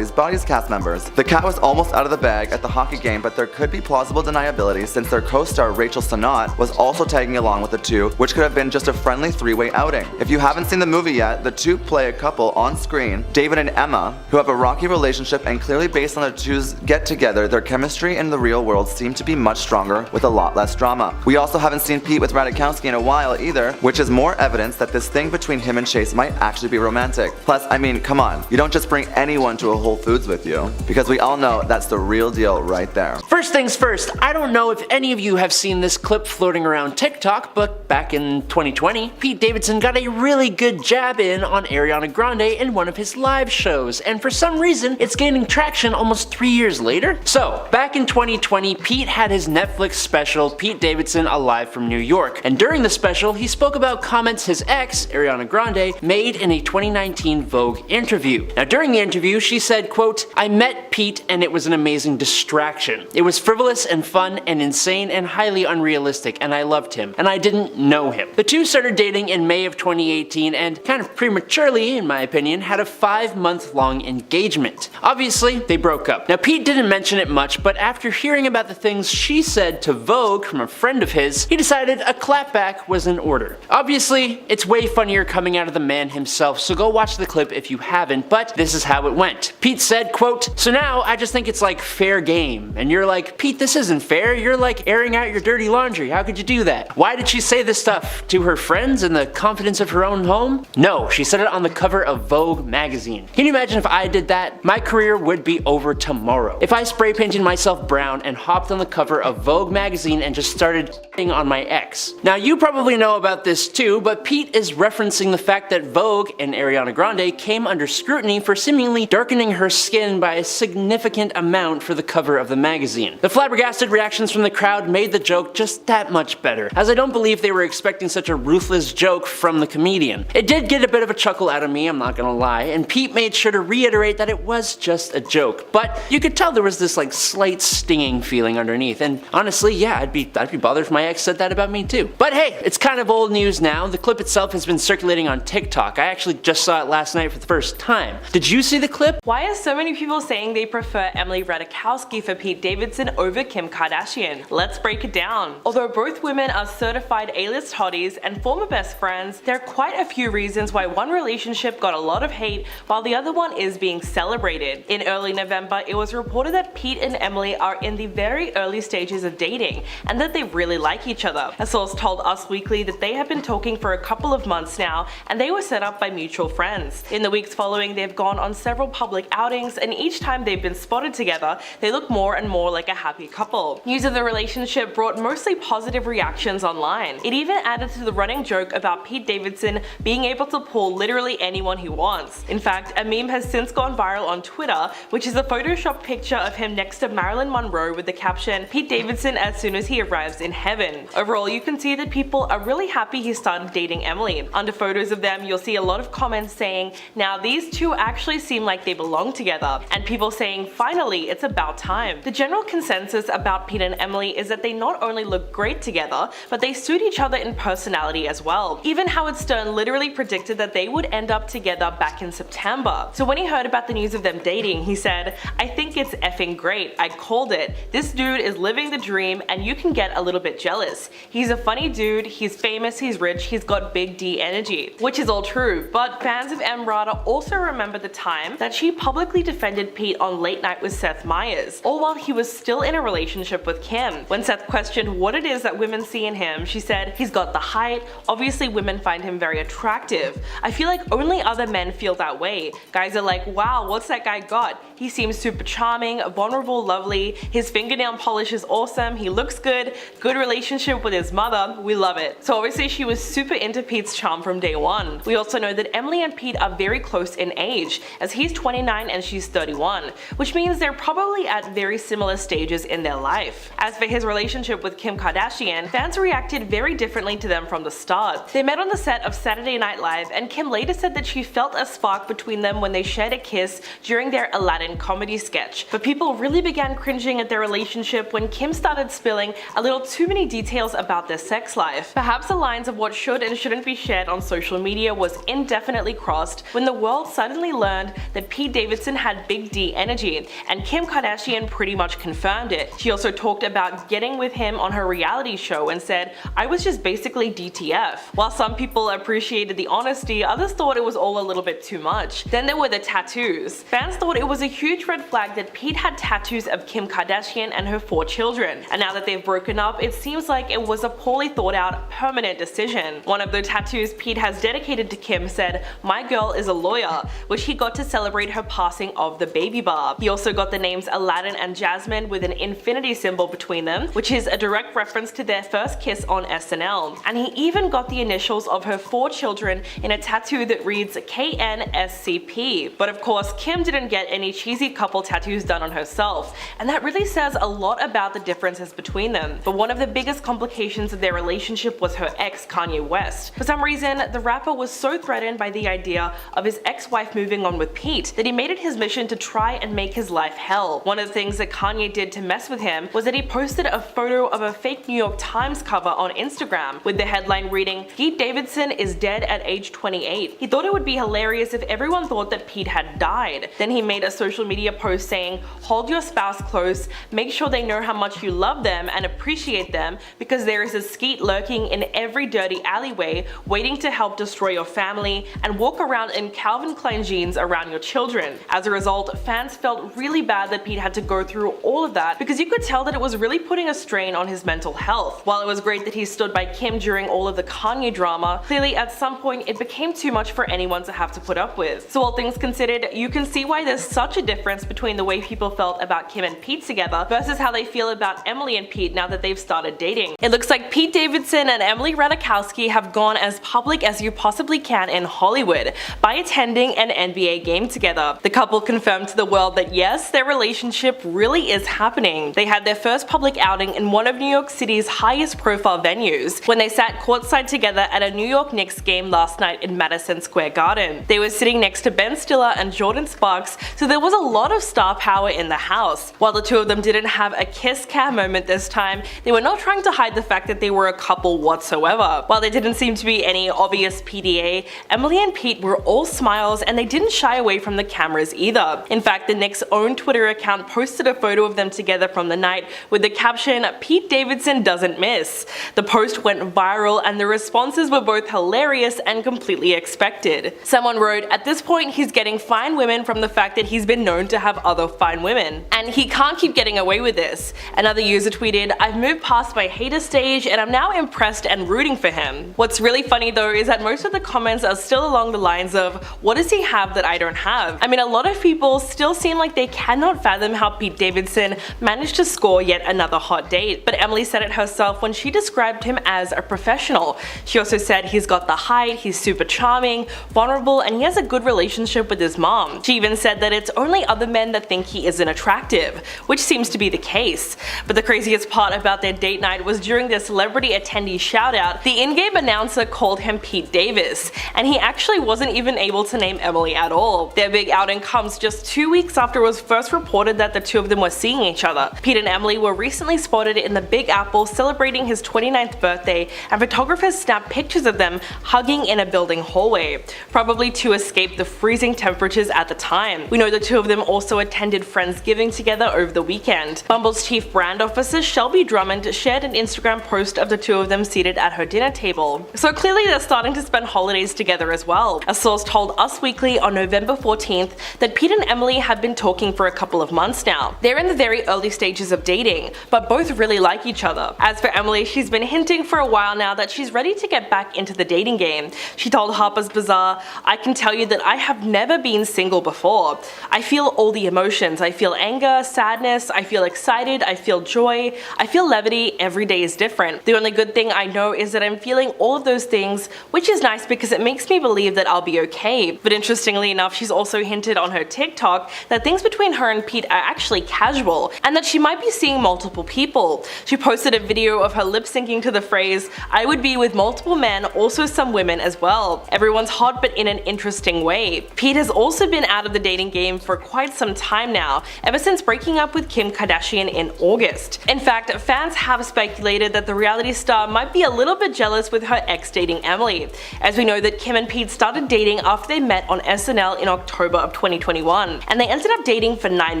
cast members. The cat was almost out of the bag at the hockey game, but there could be plausible deniability since their co-star Rachel Sennott was also tagging along with the two, which could have been just a friendly three-way outing. If you haven't seen the movie yet, the two play a couple on screen, David and Emma, who have a rocky relationship, and clearly based on the two's get-together, their chemistry in the real world seemed to be much stronger with a lot less drama. We also haven't seen Pete with Ratajkowski in a while either, which is more evidence that this thing between him and Chase might actually be romantic. Plus, I mean, come on, you don't just bring anyone to a Whole Foods with you, because we all know that's the real deal right there. First things first, I don't know if any of you have seen this clip floating around TikTok, but back in 2020, Pete Davidson got a really good jab in on Ariana Grande in one of his live shows, and for some reason, it's gaining traction almost 3 years later. So, back in 2020, Pete had his Netflix special, Pete Davidson Alive from New York, and during the special, he spoke about comments his ex, Ariana Grande, made in a 2019 Vogue interview. Now, during the interview, she said, quote, "I met Pete and it was an amazing distraction. It was frivolous and fun and insane and highly unrealistic, and I loved him, and I didn't know him." The two started dating in May of 2018 and, kind of prematurely in my opinion, had a 5-month-long engagement. Obviously, they broke up. Now, Pete didn't mention it much, but after hearing about the things she said to Vogue from a friend of his, he decided a clapback was in order. Obviously, it's way funnier coming out of the man himself, so go watch the clip if you haven't, but this is how it went. Pete said, quote, "So now I just think it's like fair game." And you're like, "Pete, this isn't fair. You're like airing out your dirty laundry. How could you do that? Why did she say this stuff? To her friends in the confidence of her own home?" No, she said it on the cover of Vogue magazine. Can you imagine if I did that? My career would be over tomorrow. If I spray painted myself brown and hopped on the cover of Vogue magazine and just started on my ex. Now, you probably know about this too, but Pete is referencing the fact that Vogue and Ariana Grande came under scrutiny for seemingly darkening her skin by a significant amount for the cover of the magazine. The flabbergasted reactions from the crowd made the joke just that much better, as I don't believe they were expecting such a ruthless joke from the comedian. It did get a bit of a chuckle out of me, I'm not gonna lie, and Pete made sure to reiterate that it was just a joke, but you could tell there was this like slight stinging feeling underneath, and honestly, yeah, I'd be bothered if my ex said that about me too. But hey, it's kind of old news now. The clip itself has been circulating on TikTok. I actually just saw it last night for the first time. Did you see the clip? Why are so many people saying they prefer Emily Ratajkowski for Pete Davidson over Kim Kardashian? Let's break it down. Although both women are certified A-list hotties and former best friends, there are quite a few reasons why one relationship got a lot of hate while the other one is being celebrated. In early November, it was reported that Pete and Emily are in the very early stages of dating and that they really like each other. A source told Us Weekly that they have been talking for a couple of months now and they were set up by mutual friends. In the weeks following, they've gone on several public outings, and each time they've been spotted together, they look more and more like a happy couple. News of the relationship brought mostly positive reactions online. It even added to the running joke about Pete Davidson being able to pull literally anyone he wants. In fact, a meme has since gone viral on Twitter, which is a photoshopped picture of him next to Marilyn Monroe with the caption, "Pete Davidson as soon as he arrives in heaven." Overall, you can see that people are really happy he started dating Emily. Under photos of them, you'll see a lot of comments saying, "Now these two actually seem like they belong together," and people saying, "Finally, it's about time." The general consensus about Pete and Emily is that they not only look great together, but they suit each other in personality as well. Even Howard Stern literally predicted that they would end up together back in September. So when he heard about the news of them dating, he said, "I think it's effing great. I called it. This dude is living the dream and you can get a little bit jealous. He's a funny dude, he's famous, he's rich, he's got big D energy." Which is all true, but fans of Em Rata also remember the time that she publicly defended Pete on Late Night with Seth Meyers, all while he was still in a relationship with Kim. When Seth questioned what it is that women see in him, she said, "He's got the height. Obviously women find him very attractive. I feel like only other men feel that way. Guys are like, wow, what's that guy got? He seems super charming, vulnerable, lovely. His fingernail polish is awesome. He looks good. Good relationship with his mother. We love it." So obviously she was super into Pete's charm from day one. We also know that Emily and Pete are very close in age, as he's 29 and she's 31, which means they're probably at very similar stages in their life. As for his relationship with Kim Kardashian, fans reacted very differently to them from the start. They met on the set of Saturday Night Live, and Kim later said that she felt a spark between them when they shared a kiss during their Aladdin comedy sketch. But people really began cringing at their relationship when Kim started spilling a little too many details about their sex life. Perhaps the lines of what should and shouldn't be shared on social media was indefinitely crossed when the world suddenly learned that Pete Davidson had big D energy, and Kim Kardashian pretty much confirmed it. She also talked about getting with him on her reality show and said, "I was just basically DTF." While some people appreciated the honesty, others thought it was all a little bit too much. Then there were the tattoos. Fans thought it was a huge red flag that Pete had tattoos of Kim Kardashian and her 4 children, and now that they've broken up, it seems like it was a poorly thought out, permanent decision. One of the tattoos Pete has dedicated to Kim said, "My girl is a lawyer," which he got to celebrate her passing of the baby bar. He also got the names Aladdin and Jasmine with an infinity symbol between them, which is a direct reference to their first kiss on SNL. And he even got the initials of her 4 children in a tattoo that reads KNSCP. But of course, Kim didn't get any cheesy couple tattoos done on herself, and that really says a lot about the differences between them. But one of the biggest complications of their relationship was her ex, Kanye West. For some reason, the rapper was so threatened by the idea of his ex-wife moving on with Pete that he made it his mission to try and make his life hell. One of the things that Kanye did to mess with him was that he posted a photo of a fake New York Times cover on Instagram with the headline reading, "Pete Davidson is dead at age 28. He thought it would be hilarious if everyone thought that Pete had died. Then he made a social media post saying, "Hold your spouse close, make sure they know how much you love them and appreciate them, because there is a skeet lurking in every dirty alleyway waiting to help destroy your family, and walk around in Calvin Klein jeans around your children." As a result, fans felt really bad that Pete had to go through all of that, because you could tell that it was really putting a strain on his mental health. While it was great that he stood by Kim during all of the Kanye drama, clearly at some point it became too much for anyone to have to put up with. So all things considered, you can see why there's such a difference between the way people felt about Kim and Pete together versus how they feel about Emily and Pete now that they've started dating. It looks like Pete Davidson and Emily Ratajkowski have gone as public as you possibly can in Hollywood by attending an NBA game together. The couple confirmed to the world that yes, their relationship really is happening. They had their first public outing in one of New York City's highest profile venues when they sat courtside together at a New York Knicks game last night in Madison Square Garden. They were sitting next to Ben Stiller and Jordan Sparks, so there was a lot of star power in the house. While the two of them didn't have a kiss cam moment this time, they were not trying to hide the fact that they were a couple whatsoever. While there didn't seem to be any obvious PDA, Emily and Pete were all smiles, and they didn't shy away from the cameras either. In fact, the Knicks' own Twitter account posted a photo of them together from the night with the caption, "Pete Davidson doesn't miss." The post went viral, and the responses were both hilarious and completely expected. Someone wrote, "At this point he's getting fine women from the fact that he's been known to have other fine women, and he can't keep getting away with this." Another user tweeted, "I've moved past my hater stage and I'm now impressed and rooting for him." What's really funny though is that most of the comments are still along the lines of, "What does he have that I don't have?" I mean, a lot of people still seem like they cannot fathom how Pete Davidson managed to score yet another hot date, but Emily said it herself when she described him as a professional. She also said he's got the height, he's super charming, vulnerable, and he has a good relationship with his mom. She even said that it's only other men that think he isn't attractive, which seems to be the case. But the craziest part about their date night was during their celebrity attendee shoutout, the in-game announcer called him Pete Davis, and he actually wasn't even able to name Emily at all. Their big outing comes just 2 weeks after it was first reported that the two of them were seeing each other. Pete and Emily were recently spotted in the Big Apple celebrating his 29th birthday, and photographers snapped pictures of them hugging in a building hallway, probably to escape the freezing temperatures at the time. We know the two of them also attended Friendsgiving together over the weekend. Bumble's chief brand officer Shelby Drummond shared an Instagram post of the two of them seated at her dinner table. So clearly they're starting to spend holidays together as well. A source told Us Weekly on November 14th that Pete and Emily have been talking for a couple of months now. They're in the very very early stages of dating, but both really like each other. As for Emily, she's been hinting for a while now that she's ready to get back into the dating game. She told Harper's Bazaar, "I can tell you that I have never been single before. I feel all the emotions. I feel anger, sadness, I feel excited, I feel joy, I feel levity. Every day is different. The only good thing I know is that I'm feeling all of those things, which is nice because it makes me believe that I'll be okay." But interestingly enough, she's also hinted on her TikTok that things between her and Pete are actually casual, and that she might be seeing multiple people. She posted a video of her lip syncing to the phrase, "I would be with multiple men, also some women as well. Everyone's hot but in an interesting way." Pete has also been out of the dating game for quite some time now, ever since breaking up with Kim Kardashian in August. In fact, fans have speculated that the reality star might be a little bit jealous with her ex dating Emily, as we know that Kim and Pete started dating after they met on SNL in October of 2021, and they ended up dating for 9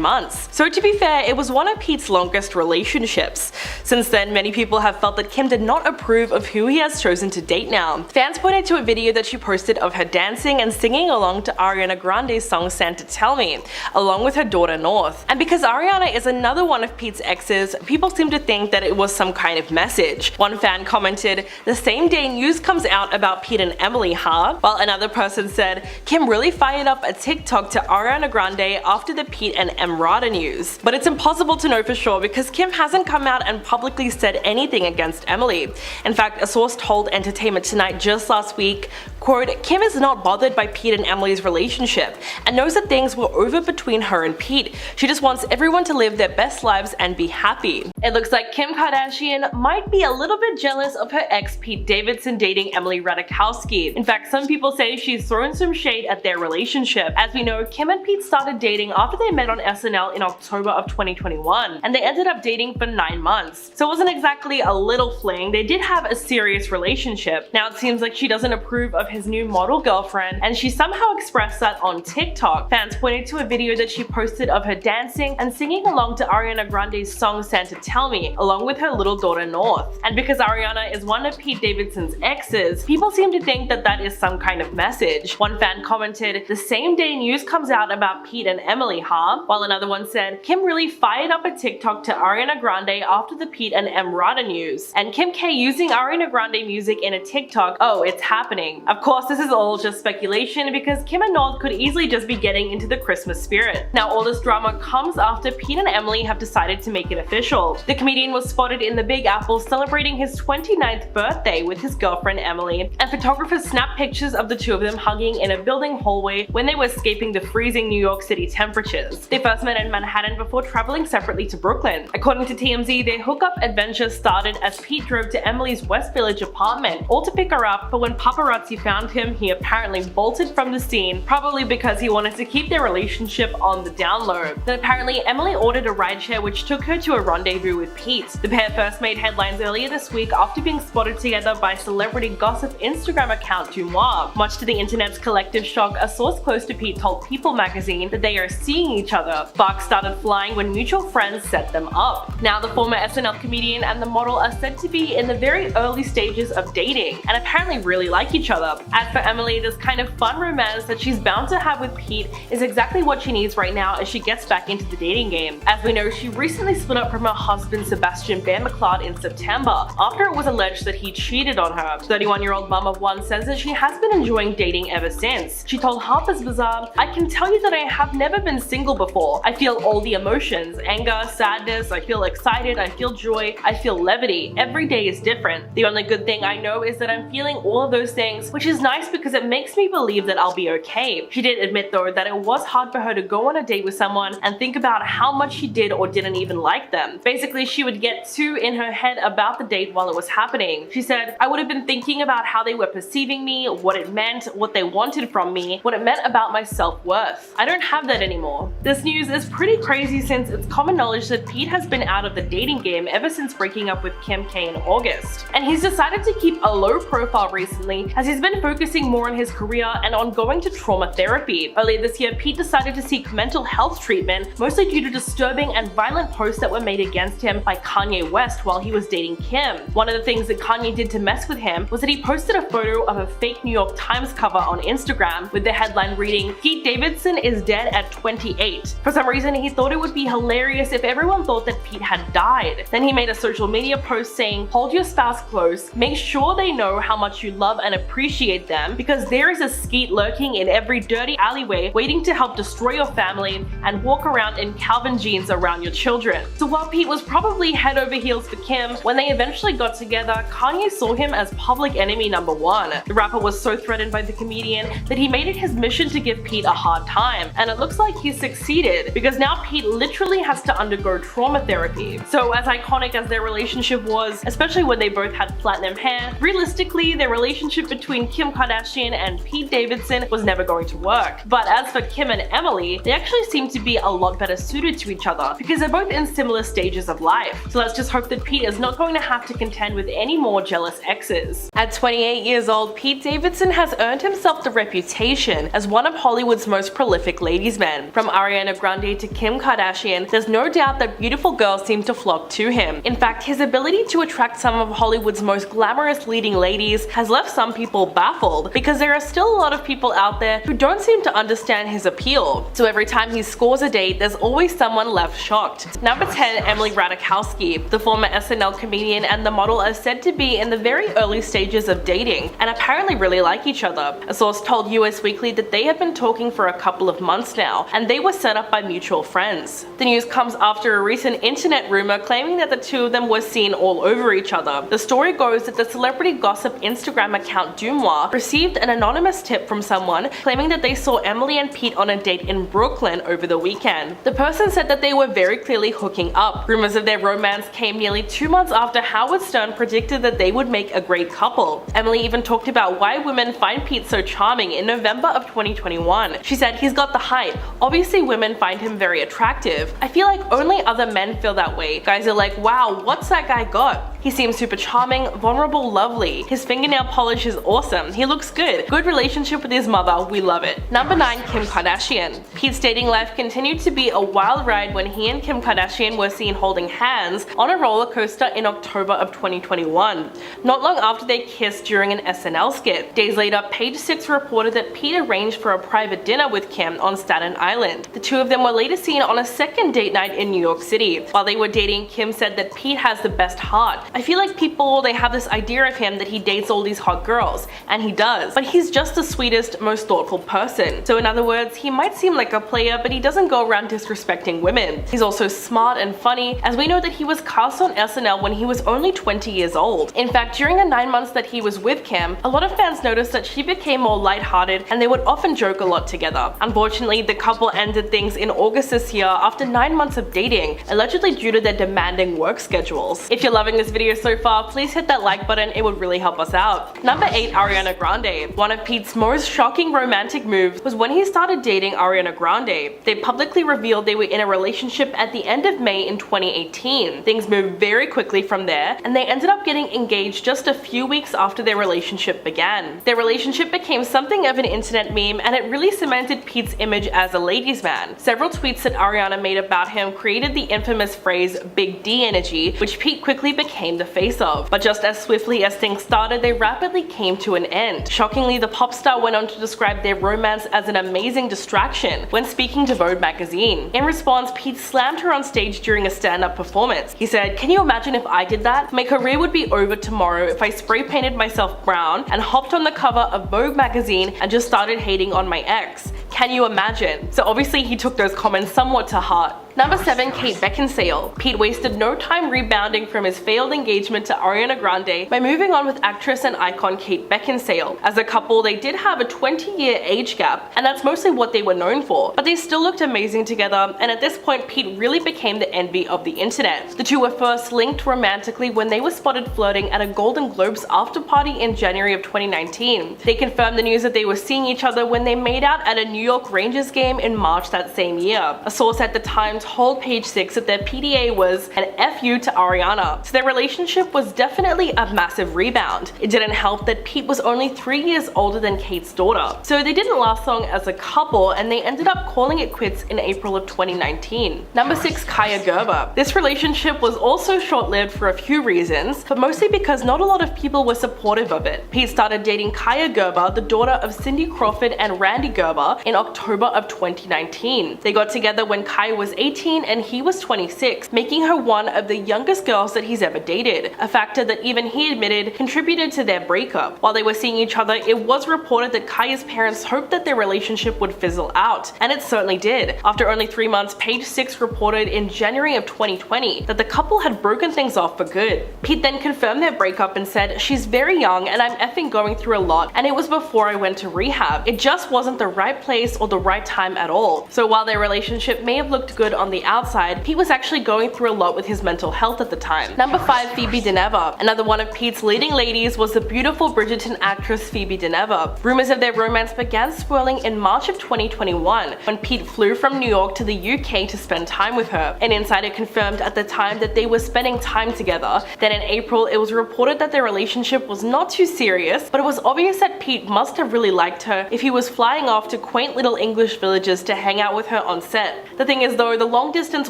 months. So to be fair, it was one of Pete's longest relationships. Since then, many people have felt that Kim did not approve of who he has chosen to date now. Fans pointed to a video that she posted of her dancing and singing along to Ariana Grande's song Santa Tell Me, along with her daughter North. And because Ariana is another one of Pete's exes, people seem to think that it was some kind of message. One fan commented, "The same day news comes out about Pete and Emily, huh?" While another person said, "Kim really fired up a TikTok to Ariana Grande after the Pete and Emrata news." But it's impossible to know for sure because Kim hasn't come out and publicly said anything against Emily. In fact, a source told Entertainment Tonight just last week, quote, "Kim is not bothered by Pete and Emily's relationship and knows that things were over between her and Pete. She just wants everyone to live their best lives and be happy." It looks like Kim Kardashian might be a little bit jealous of her ex Pete Davidson dating Emily Ratajkowski. In fact, some people say she's thrown some shade at their relationship. As we know, Kim and Pete started dating after they met on SNL in October of 2021, and they ended up dating for 9 months. So it wasn't exactly a little fling, they did have a serious relationship. Now it seems like she doesn't approve of his new model girlfriend, and she somehow expressed that on TikTok. Fans pointed to a video that she posted of her dancing and singing along to Ariana Grande's song Santa Tell Me, along with her little daughter North. And because Ariana is one of Pete Davidson's exes, people seem to think that that is some kind of message. One fan commented, "The same day news comes out about Pete and Emily, huh?" While another one said, "Kim really fired up a TikTok to Ariana Grande after the Pete and Emrata news. And Kim K using Ariana Grande music in a TikTok, oh, it's happening." Of course, this is all just speculation because Kim and North could easily just be getting into the Christmas spirit. Now all this drama comes after Pete and Emily have decided to make it official. The comedian was spotted in the Big Apple celebrating his 29th birthday with his girlfriend Emily, and photographers snapped pictures of the two of them hugging in a building hallway when they were escaping the freezing New York City temperatures. They first met in Manhattan before traveling separately to Brooklyn. According to TMZ, their hookup adventure started as Pete drove to Emily's West Village apartment, all to pick her up, but when paparazzi found him, he apparently bolted from the scene, probably because he wanted to keep their relationship on the down low. Then apparently Emily ordered a rideshare which took her to a rendezvous with Pete. The pair first made headlines earlier this week after being spotted together by celebrity gossip Instagram account Dumois. Much to the internet's collective shock, a source close to Pete told People magazine that they are seeing each other. Sparks started flying when mutual friends set them up. Now the former SNL comedian and the model are said to be in the very early stages of dating and apparently really like each other. As for Emily, this kind of fun romance that she's bound to have with Pete is exactly what she needs right now as she gets back into the dating game. As we know, she recently split up from her husband Sebastian Bear McLeod in September after it was alleged that he cheated on her. 31-year-old mom of one says that she has been enjoying dating ever since. She told Harper's Bazaar, "I can tell you that I have never been single before. I feel all the emotions, anger, sadness, I feel excited, I feel joy, I feel levity. Every day is different. The only good thing I know is that I'm feeling all of those things, which is nice because it makes me believe that I'll be okay." She did admit though that it was hard for her to go on a date with someone and think about how much she did or didn't even like them. Basically, she would get too in her head about the date while it was happening. She said, "I would have been thinking about how they were perceiving me, what it meant, what they wanted from me, what it meant about my self-worth. I don't have that anymore." This news is pretty crazy since it's common knowledge that Pete has been out of the dating game ever since breaking up with Kim K in August. And he's decided to keep a low profile recently as he's been started focusing more on his career and on going to trauma therapy. Earlier this year, Pete decided to seek mental health treatment, mostly due to disturbing and violent posts that were made against him by Kanye West while he was dating Kim. One of the things that Kanye did to mess with him was that he posted a photo of a fake New York Times cover on Instagram with the headline reading, "Pete Davidson is dead at 28. For some reason, he thought it would be hilarious if everyone thought that Pete had died. Then he made a social media post saying, "Hold your spouse close, make sure they know how much you love and appreciate them, because there is a skeet lurking in every dirty alleyway waiting to help destroy your family and walk around in Calvin jeans around your children." So while Pete was probably head over heels for Kim, when they eventually got together, Kanye saw him as public enemy number one. The rapper was so threatened by the comedian that he made it his mission to give Pete a hard time, and it looks like he succeeded, because now Pete literally has to undergo trauma therapy. So as iconic as their relationship was, especially when they both had platinum hair, realistically their relationship between Kim Kardashian and Pete Davidson was never going to work. But as for Kim and Emily, they actually seem to be a lot better suited to each other, because they're both in similar stages of life. So let's just hope that Pete is not going to have to contend with any more jealous exes. At 28 years old, Pete Davidson has earned himself the reputation as one of Hollywood's most prolific ladies' men. From Ariana Grande to Kim Kardashian, there's no doubt that beautiful girls seem to flock to him. In fact, his ability to attract some of Hollywood's most glamorous leading ladies has left some people baffled, because there are still a lot of people out there who don't seem to understand his appeal. So every time he scores a date, there's always someone left shocked. Number 10, Emily Ratajkowski. The former SNL comedian and the model are said to be in the very early stages of dating, and apparently really like each other. A source told US Weekly that they have been talking for a couple of months now, and they were set up by mutual friends. The news comes after a recent internet rumor claiming that the two of them were seen all over each other. The story goes that the celebrity gossip Instagram account Dumois received an anonymous tip from someone claiming that they saw Emily and Pete on a date in Brooklyn over the weekend. The person said that they were very clearly hooking up. Rumors of their romance came nearly 2 months after Howard Stern predicted that they would make a great couple. Emily even talked about why women find Pete so charming in November of 2021. She said, "He's got the hype. Obviously women find him very attractive. I feel like only other men feel that way. Guys are like, wow, what's that guy got? He seems super charming, vulnerable, lovely. His fingernail polish is awesome. He looks good. Good relationship with his mother. We love it." Number 9, Kim Kardashian. Pete's dating life continued to be a wild ride when he and Kim Kardashian were seen holding hands on a roller coaster in October of 2021. Not long after they kissed during an SNL skit. Days later, Page Six reported that Pete arranged for a private dinner with Kim on Staten Island. The two of them were later seen on a second date night in New York City. While they were dating, Kim said that Pete has the best heart. "I feel like people, they have this idea of him that he dates all these hot girls, and he does, but he's just the sweetest, most thoughtful person. So in other words, he might seem like a player, but he doesn't go around disrespecting women. He's also smart and funny, as we know that he was cast on SNL when he was only 20 years old. In fact, during the 9 months that he was with Kim, a lot of fans noticed that she became more lighthearted and they would often joke a lot together. Unfortunately, the couple ended things in August this year after 9 months of dating, allegedly due to their demanding work schedules. If you're loving this video so far, please hit that like button, it would really help us out. Number 8, Ariana Grande. One of Pete's most shocking romantic moves was when he started dating Ariana Grande. They publicly revealed they were in a relationship at the end of May in 2018. Things moved very quickly from there, and they ended up getting engaged just a few weeks after their relationship began. Their relationship became something of an internet meme, and it really cemented Pete's image as a ladies' man. Several tweets that Ariana made about him created the infamous phrase "Big D energy," which Pete quickly became the face of. But just as swiftly as things started, they rapidly came to an end. Shockingly, the pop star went on to describe their romance as an amazing distraction when speaking to Vogue magazine. In response, Pete slammed her on stage during a stand-up performance. He said, "Can you imagine if I did that? My career would be over tomorrow if I spray painted myself brown and hopped on the cover of Vogue magazine and just started hating on my ex. Can you imagine?" So obviously he took those comments somewhat to heart. Number 7, Kate Beckinsale. Pete wasted no time rebounding from his failed engagement to Ariana Grande by moving on with actress and icon Kate Beckinsale. As a couple, they did have a 20-year age gap, and that's mostly what they were known for, but they still looked amazing together, and at this point Pete really became the envy of the internet. The two were first linked romantically when they were spotted flirting at a Golden Globes after party in January of 2019. They confirmed the news that they were seeing each other when they made out at a New York Rangers game in March that same year. A source at the time told Page Six that their PDA was an FU to Ariana, so their relationship was definitely a massive rebound. It didn't help that Pete was only 3 years older than Kate's daughter, so they didn't last long as a couple and they ended up calling it quits in April of 2019. Number 6, Kaia Gerber. This relationship was also short-lived for a few reasons, but mostly because not a lot of people were supportive of it. Pete started dating Kaia Gerber, the daughter of Cindy Crawford and Randy Gerber, in October of 2019. They got together when Kaia was 18 and he was 26, making her one of the youngest girls that he's ever dated, a factor that even he admitted contributed to their breakup. While they were seeing each other, it was reported that Kaia's parents hoped that their relationship would fizzle out, and it certainly did. After only 3 months, Page Six reported in January of 2020 that the couple had broken things off for good. Pete then confirmed their breakup and said, "She's very young and I'm effing going through a lot, and it was before I went to rehab. It just wasn't the right place or the right time at all." So while their relationship may have looked good on the outside, Pete was actually going through a lot with his mental health at the time. Number 5, Phoebe Dynevor. Another one of Pete's leading ladies was the beautiful Bridgerton actress Phoebe Dynevor. Rumors of their romance began swirling in March of 2021 when Pete flew from New York to the UK to spend time with her. An insider confirmed at the time that they were spending time together. Then in April, it was reported that their relationship was not too serious, but it was obvious that Pete must have really liked her if he was flying off to quaint little English villages to hang out with her on set. The thing is though, the long distance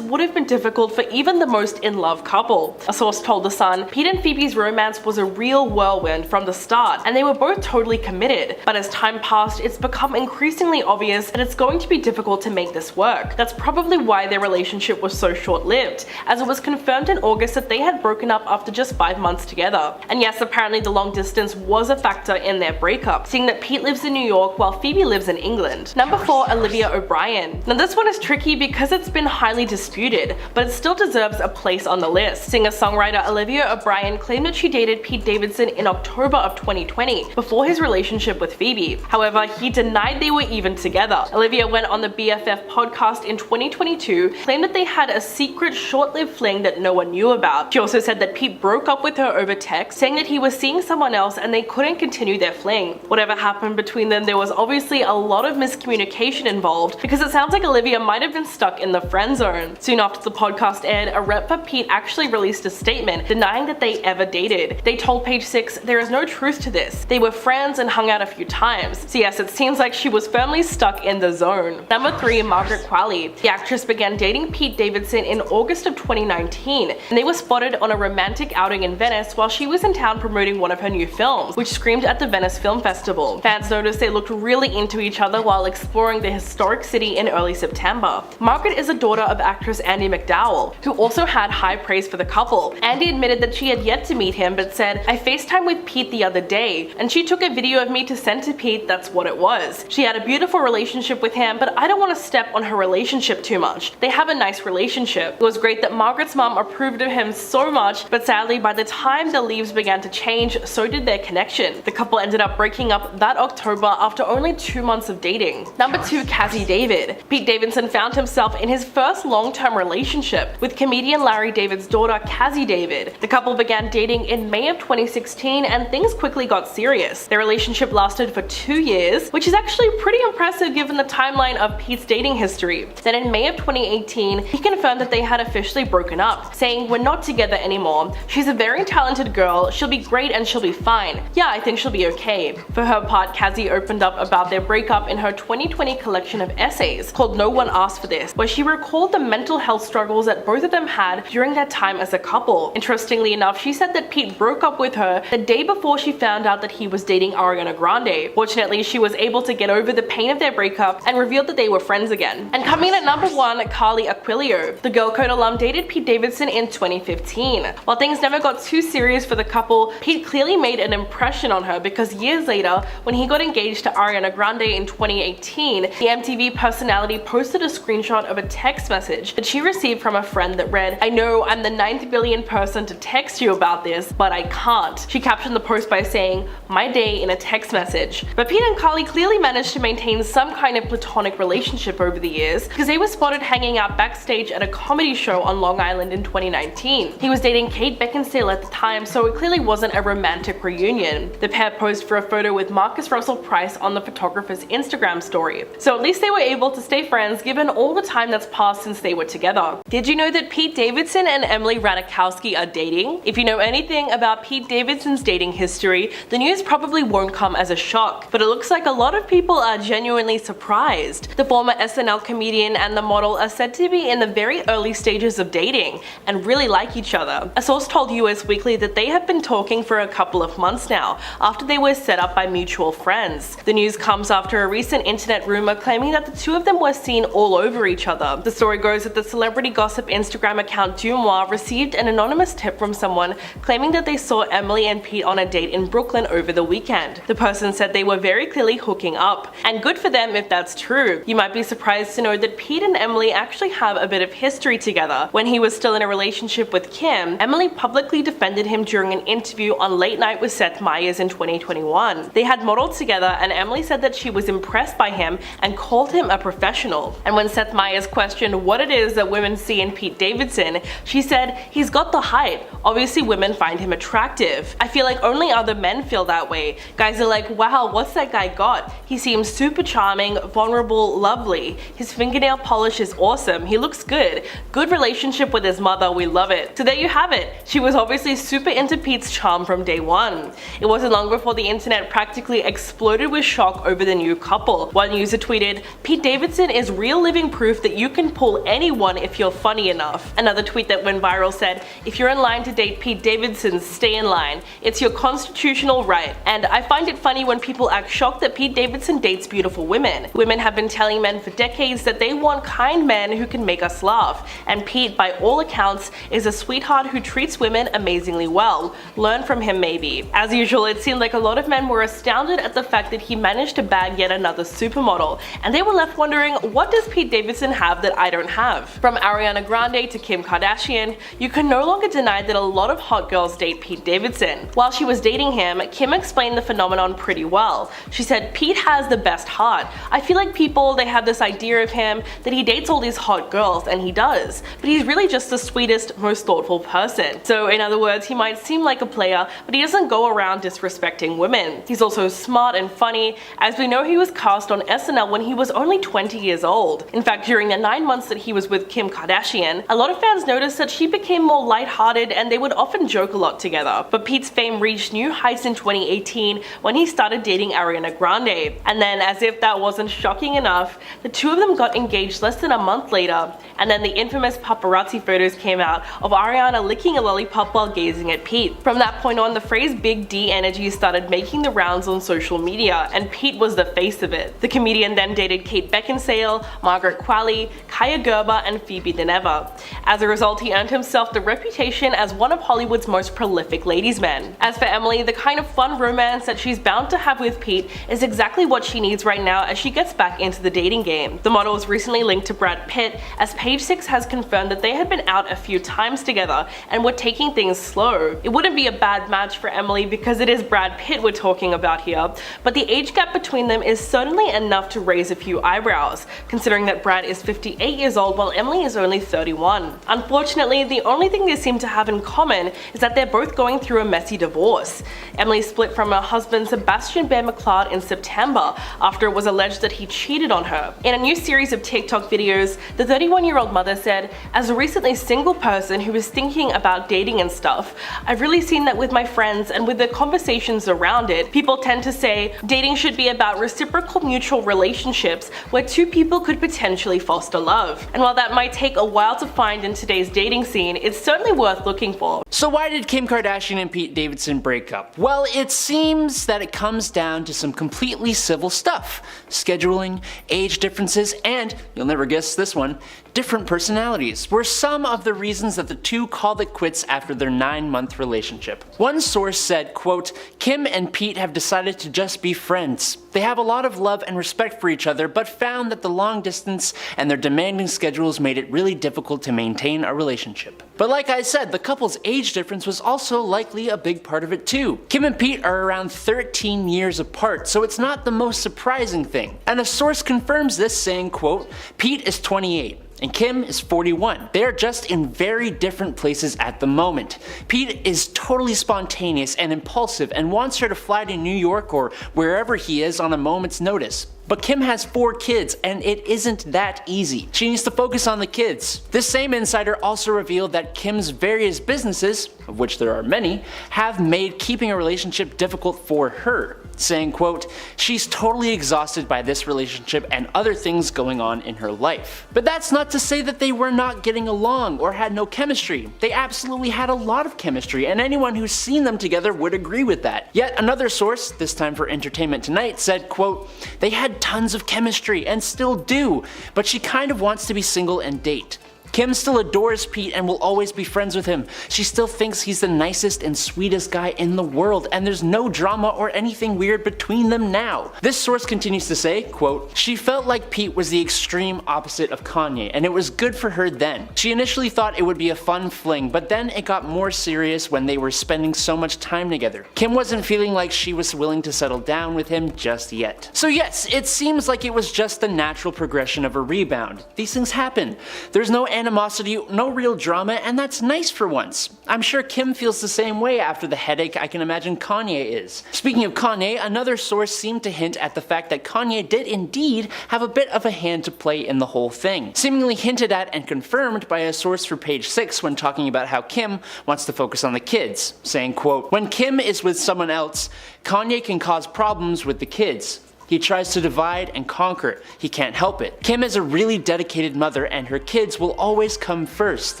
would have been difficult for even the most in-love couple. A source told The Sun, Pete and Phoebe's romance was a real whirlwind from the start, and they were both totally committed. But as time passed, it's become increasingly obvious that it's going to be difficult to make this work. That's probably why their relationship was so short-lived, as it was confirmed in August that they had broken up after just 5 months together. And yes, apparently the long distance was a factor in their breakup, seeing that Pete lives in New York while Phoebe lives in England. Number 4, Olivia O'Brien. Now this one is tricky because it's been highly disputed, but it still deserves a place on the list. Singer-songwriter Olivia O'Brien claimed that she dated Pete Davidson in October of 2020, before his relationship with Phoebe. However, he denied they were even together. Olivia went on the BFF podcast in 2022, claimed that they had a secret short-lived fling that no one knew about. She also said that Pete broke up with her over text, saying that he was seeing someone else and they couldn't continue their fling. Whatever happened between them, there was obviously a lot of miscommunication involved, because it sounds like Olivia might have been stuck in the friend zone. Soon after the podcast aired, a rep for Pete actually released a statement denying that they ever dated. They told Page Six, "There is no truth to this. They were friends and hung out a few times." So yes, it seems like she was firmly stuck in the zone. Number 3, Margaret Qualley. The actress began dating Pete Davidson in August of 2019, and they were spotted on a romantic outing in Venice while she was in town promoting one of her new films, which screamed at the Venice Film Festival. Fans noticed they looked really into each other while exploring the historic city in early September. Margaret is a daughter of actress Andie MacDowell, who also had high praise for the couple. Andie admitted that she had yet to meet him, but said, "I FaceTimed with Pete the other day, and she took a video of me to send to Pete, that's what it was. She had a beautiful relationship with him, but I don't want to step on her relationship too much. They have a nice relationship." It was great that Margaret's mom approved of him so much, but sadly by the time the leaves began to change, so did their connection. The couple ended up breaking up that October after only 2 months of dating. Number 2, Cassie David. Pete Davidson found himself in his first long-term relationship with comedian Larry David's daughter, Cassie David. The couple began dating in May of 2016 and things quickly got serious. Their relationship lasted for 2 years, which is actually pretty impressive given the timeline of Pete's dating history. Then in May of 2018, he confirmed that they had officially broken up, saying, "We're not together anymore. She's a very talented girl, she'll be great and she'll be fine. Yeah, I think she'll be okay." For her part, Cassie opened up about their breakup in her 2020 collection of essays called No One Asked for This, where she recalled the mental health struggles that both of them had during their time as a couple. Interestingly enough, she said that Pete broke up with her the day before she found out that he was dating Ariana Grande. Fortunately, she was able to get over the pain of their breakup and revealed that they were friends again. And coming in at number 1, Carly Aquilio. The Girl Code alum dated Pete Davidson in 2015. While things never got too serious for the couple, Pete clearly made an impression on her, because years later, when he got engaged to Ariana Grande in 2018, the MTV personality posted a screenshot of a text message that she received from a friend that read, "I know I'm the 9th billion person to text you about this, but I can't." She captioned the post by saying, "My day," in a text message. But Pete and Carly clearly managed to maintain some kind of platonic relationship over the years, because they were spotted hanging out backstage at a comedy show on Long Island in 2019. He was dating Kate Beckinsale at the time, so it clearly wasn't a romantic reunion. The pair posed for a photo with Marcus Russell Price on the photographer's Instagram story. So at least they were able to stay friends given all the time that's passed passed since they were together. Did you know that Pete Davidson and Emily Ratajkowski are dating? If you know anything about Pete Davidson's dating history, the news probably won't come as a shock, but it looks like a lot of people are genuinely surprised. The former SNL comedian and the model are said to be in the very early stages of dating and really like each other. A source told US Weekly that they have been talking for a couple of months now, after they were set up by mutual friends. The news comes after a recent internet rumor claiming that the two of them were seen all over each other. The story goes that the celebrity gossip Instagram account Dumois received an anonymous tip from someone claiming that they saw Emily and Pete on a date in Brooklyn over the weekend. The person said they were very clearly hooking up, and good for them if that's true. You might be surprised to know that Pete and Emily actually have a bit of history together. When he was still in a relationship with Kim, Emily publicly defended him during an interview on Late Night with Seth Meyers in 2021. They had modeled together, and Emily said that she was impressed by him and called him a professional. And when Seth Meyers questioned what it is that women see in Pete Davidson, she said, "He's got the height. Obviously women find him attractive. I feel like only other men feel that way. Guys are like, wow, what's that guy got? He seems super charming, vulnerable, lovely. His fingernail polish is awesome. He looks good. Good relationship with his mother, we love it." So there you have it. She was obviously super into Pete's charm from day one. It wasn't long before the internet practically exploded with shock over the new couple. One user tweeted, "Pete Davidson is real living proof that you can pull anyone if you're funny enough." Another tweet that went viral said, "If you're in line to date Pete Davidson, stay in line. It's your constitutional right." And I find it funny when people act shocked that Pete Davidson dates beautiful women. Women have been telling men for decades that they want kind men who can make us laugh, and Pete, by all accounts, is a sweetheart who treats women amazingly well. Learn from him maybe. As usual, it seemed like a lot of men were astounded at the fact that he managed to bag yet another supermodel, and they were left wondering, what does Pete Davidson have that I don't have? From Ariana Grande to Kim Kardashian, you can no longer deny that a lot of hot girls date Pete Davidson. While she was dating him, Kim explained the phenomenon pretty well. She said, "Pete has the best heart. I feel like people, they have this idea of him that he dates all these hot girls, and he does, but he's really just the sweetest, most thoughtful person." So in other words, he might seem like a player, but he doesn't go around disrespecting women. He's also smart and funny, as we know he was cast on SNL when he was only 20 years old. In fact, during the 9 months that he was with Kim Kardashian, a lot of fans noticed that she became more lighthearted and they would often joke a lot together. But Pete's fame reached new heights in 2018 when he started dating Ariana Grande. And then, as if that wasn't shocking enough, the two of them got engaged less than a month later, and then the infamous paparazzi photos came out of Ariana licking a lollipop while gazing at Pete. From that point on, the phrase Big D energy started making the rounds on social media, and Pete was the face of it. The comedian then dated Kate Beckinsale, Margaret Qualley, Kaya Gerber, and Phoebe Dynevor. As a result, he earned himself the reputation as one of Hollywood's most prolific ladies men. As for Emily, the kind of fun romance that she's bound to have with Pete is exactly what she needs right now as she gets back into the dating game. The model was recently linked to Brad Pitt, as Page Six has confirmed that they had been out a few times together and were taking things slow. It wouldn't be a bad match for Emily because it is Brad Pitt we're talking about here, but the age gap between them is certainly enough to raise a few eyebrows, considering that Brad is 58 years old while Emily is only 31. Unfortunately, the only thing they seem to have in common is that they're both going through a messy divorce. Emily split from her husband Sebastian Bear McLeod in September after it was alleged that he cheated on her. In a new series of TikTok videos, the 31-year-old mother said, "As a recently single person who is thinking about dating and stuff, I've really seen that with my friends and with the conversations around it. People tend to say dating should be about reciprocal mutual relationships where two people could potentially foster love. And while that might take a while to find in today's dating scene, it's certainly worth looking for." So why did Kim Kardashian and Pete Davidson break up? Well, it seems that it comes down to some completely civil stuff. Scheduling, age differences, and, you'll never guess this one, different personalities were some of the reasons that the two called it quits after their 9-month relationship. One source said, quote, "Kim and Pete have decided to just be friends. They have a lot of love and respect for each other, but found that the long distance and their demanding schedules made it really difficult to maintain a relationship." But like I said, the couple's age difference was also likely a big part of it too. Kim and Pete are around 13 years apart, so it's not the most surprising thing. And a source confirms this, saying, quote, "Pete is 28. And Kim is 41. They are just in very different places at the moment. Pete is totally spontaneous and impulsive and wants her to fly to New York or wherever he is on a moment's notice. But Kim has 4 kids, and it isn't that easy. She needs to focus on the kids. This same insider also revealed that Kim's various businesses, of which there are many, have made keeping a relationship difficult for her, saying, quote, "She's totally exhausted by this relationship and other things going on in her life." But that's not to say that they were not getting along or had no chemistry. They absolutely had a lot of chemistry, and anyone who's seen them together would agree with that. Yet another source, this time for Entertainment Tonight, said, quote, "They had tons of chemistry and still do, but she kind of wants to be single and date. Kim still adores Pete and will always be friends with him. She still thinks he's the nicest and sweetest guy in the world, and there's no drama or anything weird between them now." This source continues to say, quote, "She felt like Pete was the extreme opposite of Kanye, and it was good for her then. She initially thought it would be a fun fling, but then it got more serious when they were spending so much time together. Kim wasn't feeling like she was willing to settle down with him just yet." So yes, it seems like it was just the natural progression of a rebound. These things happen. There's no animosity, no real drama, and that's nice for once. I'm sure Kim feels the same way after the headache I can imagine Kanye is. Speaking of Kanye, another source seemed to hint at the fact that Kanye did indeed have a bit of a hand to play in the whole thing, seemingly hinted at and confirmed by a source for Page 6 when talking about how Kim wants to focus on the kids, saying, quote, "When Kim is with someone else, Kanye can cause problems with the kids. He tries to divide and conquer. He can't help it. Kim is a really dedicated mother and her kids will always come first.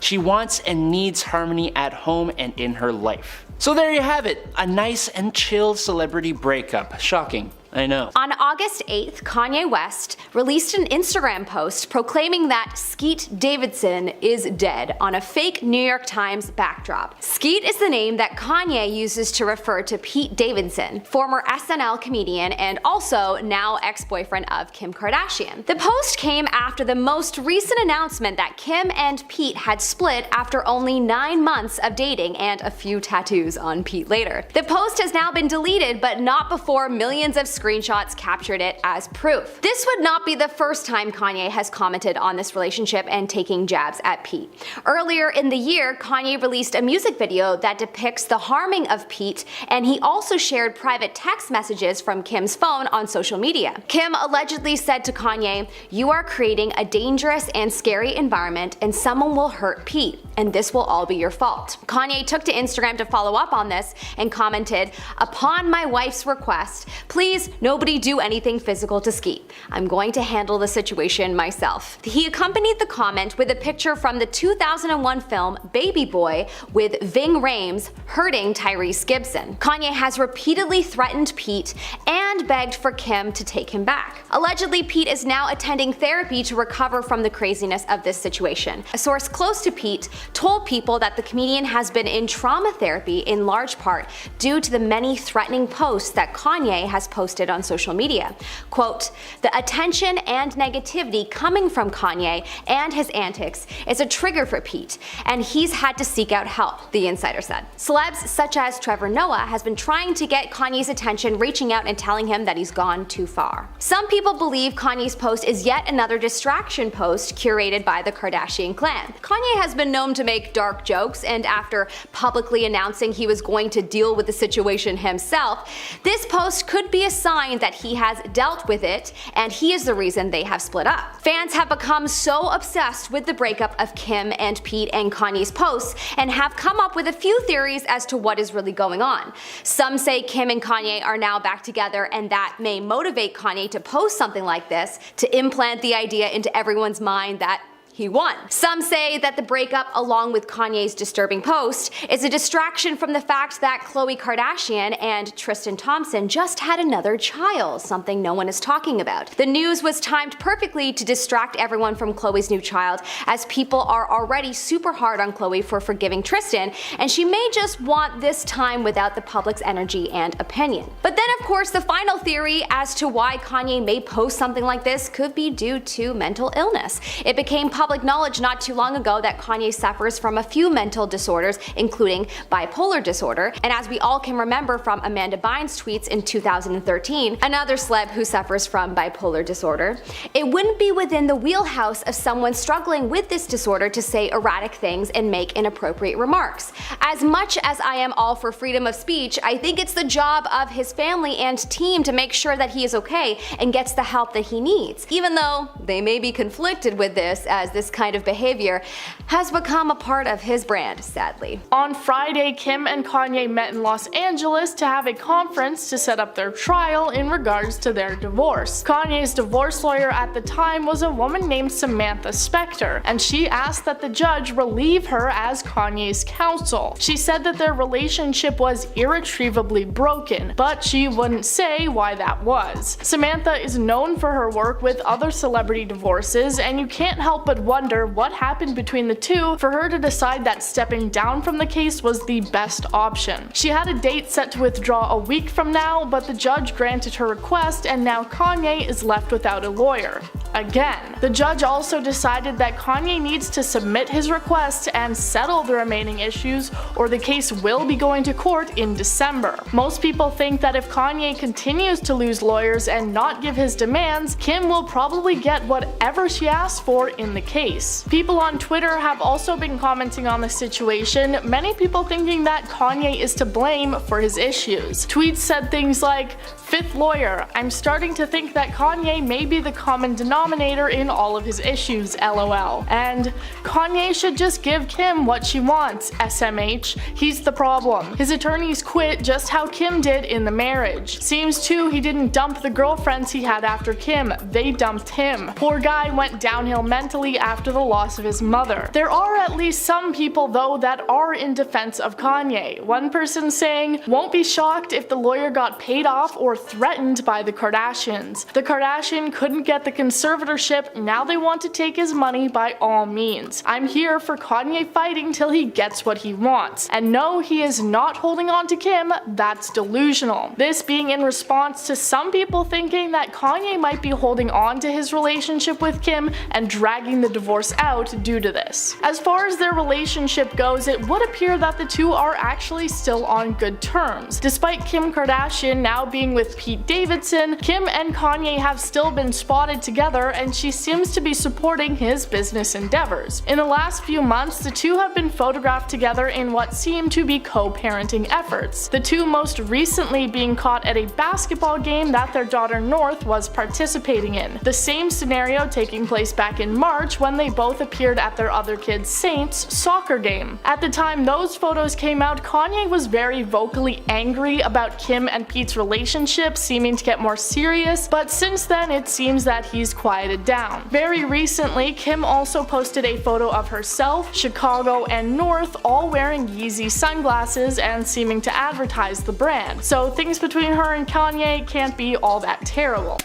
She wants and needs harmony at home and in her life." So there you have it, a nice and chill celebrity breakup. Shocking, I know. On August 8th, Kanye West released an Instagram post proclaiming that Skeet Davidson is dead on a fake New York Times backdrop. Skeet is the name that Kanye uses to refer to Pete Davidson, former SNL comedian and also now ex-boyfriend of Kim Kardashian. The post came after the most recent announcement that Kim and Pete had split after only 9 months of dating and a few tattoos on Pete later. The post has now been deleted, but not before millions of screenshots captured it as proof. This would not be the first time Kanye has commented on this relationship and taking jabs at Pete. Earlier in the year, Kanye released a music video that depicts the harming of Pete, and he also shared private text messages from Kim's phone on social media. Kim allegedly said to Kanye, "You are creating a dangerous and scary environment and someone will hurt Pete, and this will all be your fault." Kanye took to Instagram to follow up on this and commented, "Upon my wife's request, please nobody do anything physical to Skeet. I'm going to handle the situation myself." He accompanied the comment with a picture from the 2001 film Baby Boy with Ving Rhames hurting Tyrese Gibson. Kanye has repeatedly threatened Pete and begged for Kim to take him back. Allegedly, Pete is now attending therapy to recover from the craziness of this situation. A source close to Pete told People that the comedian has been in trauma therapy in large part due to the many threatening posts that Kanye has posted on social media. Quote, "The attention and negativity coming from Kanye and his antics is a trigger for Pete, and he's had to seek out help," the insider said. Celebs such as Trevor Noah has been trying to get Kanye's attention, reaching out and telling him that he's gone too far. Some people believe Kanye's post is yet another distraction post curated by the Kardashian clan. Kanye has been known to make dark jokes, and after publicly announcing he was going to deal with the situation himself, this post could be a sign that he has dealt with it and he is the reason they have split up. Fans have become so obsessed with the breakup of Kim and Pete and Kanye's posts and have come up with a few theories as to what is really going on. Some say Kim and Kanye are now back together and that may motivate Kanye to post something like this to implant the idea into everyone's mind that he won. Some say that the breakup, along with Kanye's disturbing post, is a distraction from the fact that Khloe Kardashian and Tristan Thompson just had another child, something no one is talking about. The news was timed perfectly to distract everyone from Khloe's new child, as people are already super hard on Khloe for forgiving Tristan, and she may just want this time without the public's energy and opinion. But then of course the final theory as to why Kanye may post something like this could be due to mental illness. It became public public knowledge not too long ago that Kanye suffers from a few mental disorders, including bipolar disorder, and as we all can remember from Amanda Bynes' tweets in 2013, another celeb who suffers from bipolar disorder, it wouldn't be within the wheelhouse of someone struggling with this disorder to say erratic things and make inappropriate remarks. As much as I am all for freedom of speech, I think it's the job of his family and team to make sure that he is okay and gets the help that he needs, even though they may be conflicted with this, as this kind of behavior has become a part of his brand, sadly. On Friday, Kim and Kanye met in Los Angeles to have a conference to set up their trial in regards to their divorce. Kanye's divorce lawyer at the time was a woman named Samantha Spector, and she asked that the judge relieve her as Kanye's counsel. She said that their relationship was irretrievably broken, but she wouldn't say why that was. Samantha is known for her work with other celebrity divorces, and you can't help but wonder what happened between the two for her to decide that stepping down from the case was the best option. She had a date set to withdraw a week from now, but the judge granted her request, and now Kanye is left without a lawyer. Again. The judge also decided that Kanye needs to submit his request and settle the remaining issues, or the case will be going to court in December. Most people think that if Kanye continues to lose lawyers and not give his demands, Kim will probably get whatever she asked for in the case. People on Twitter have also been commenting on the situation, many people thinking that Kanye is to blame for his issues. Tweets said things like, "Fifth lawyer, I'm starting to think that Kanye may be the common denominator in all of his issues, lol. And Kanye should just give Kim what she wants, SMH. He's the problem. His attorneys quit just how Kim did in the marriage. Seems too he didn't dump the girlfriends he had after Kim, they dumped him. Poor guy went downhill mentally after the loss of his mother." There are at least some people though that are in defense of Kanye. One person saying, "Won't be shocked if the lawyer got paid off or threatened by the Kardashians. The Kardashian couldn't get the conservatorship, now they want to take his money by all means. I'm here for Kanye fighting till he gets what he wants. And no, he is not holding on to Kim, that's delusional." This being in response to some people thinking that Kanye might be holding on to his relationship with Kim and dragging the divorce out due to this. As far as their relationship goes, it would appear that the two are actually still on good terms. Despite Kim Kardashian now being with Pete Davidson, Kim and Kanye have still been spotted together, and she seems to be supporting his business endeavors. In the last few months, the two have been photographed together in what seem to be co-parenting efforts, the two most recently being caught at a basketball game that their daughter North was participating in, the same scenario taking place back in March when they both appeared at their other kid Saints' soccer game. At the time those photos came out, Kanye was very vocally angry about Kim and Pete's relationship seeming to get more serious, but since then it seems that he's quieted down. Very recently, Kim also posted a photo of herself, Chicago, and North all wearing Yeezy sunglasses and seeming to advertise the brand, so things between her and Kanye can't be all that terrible.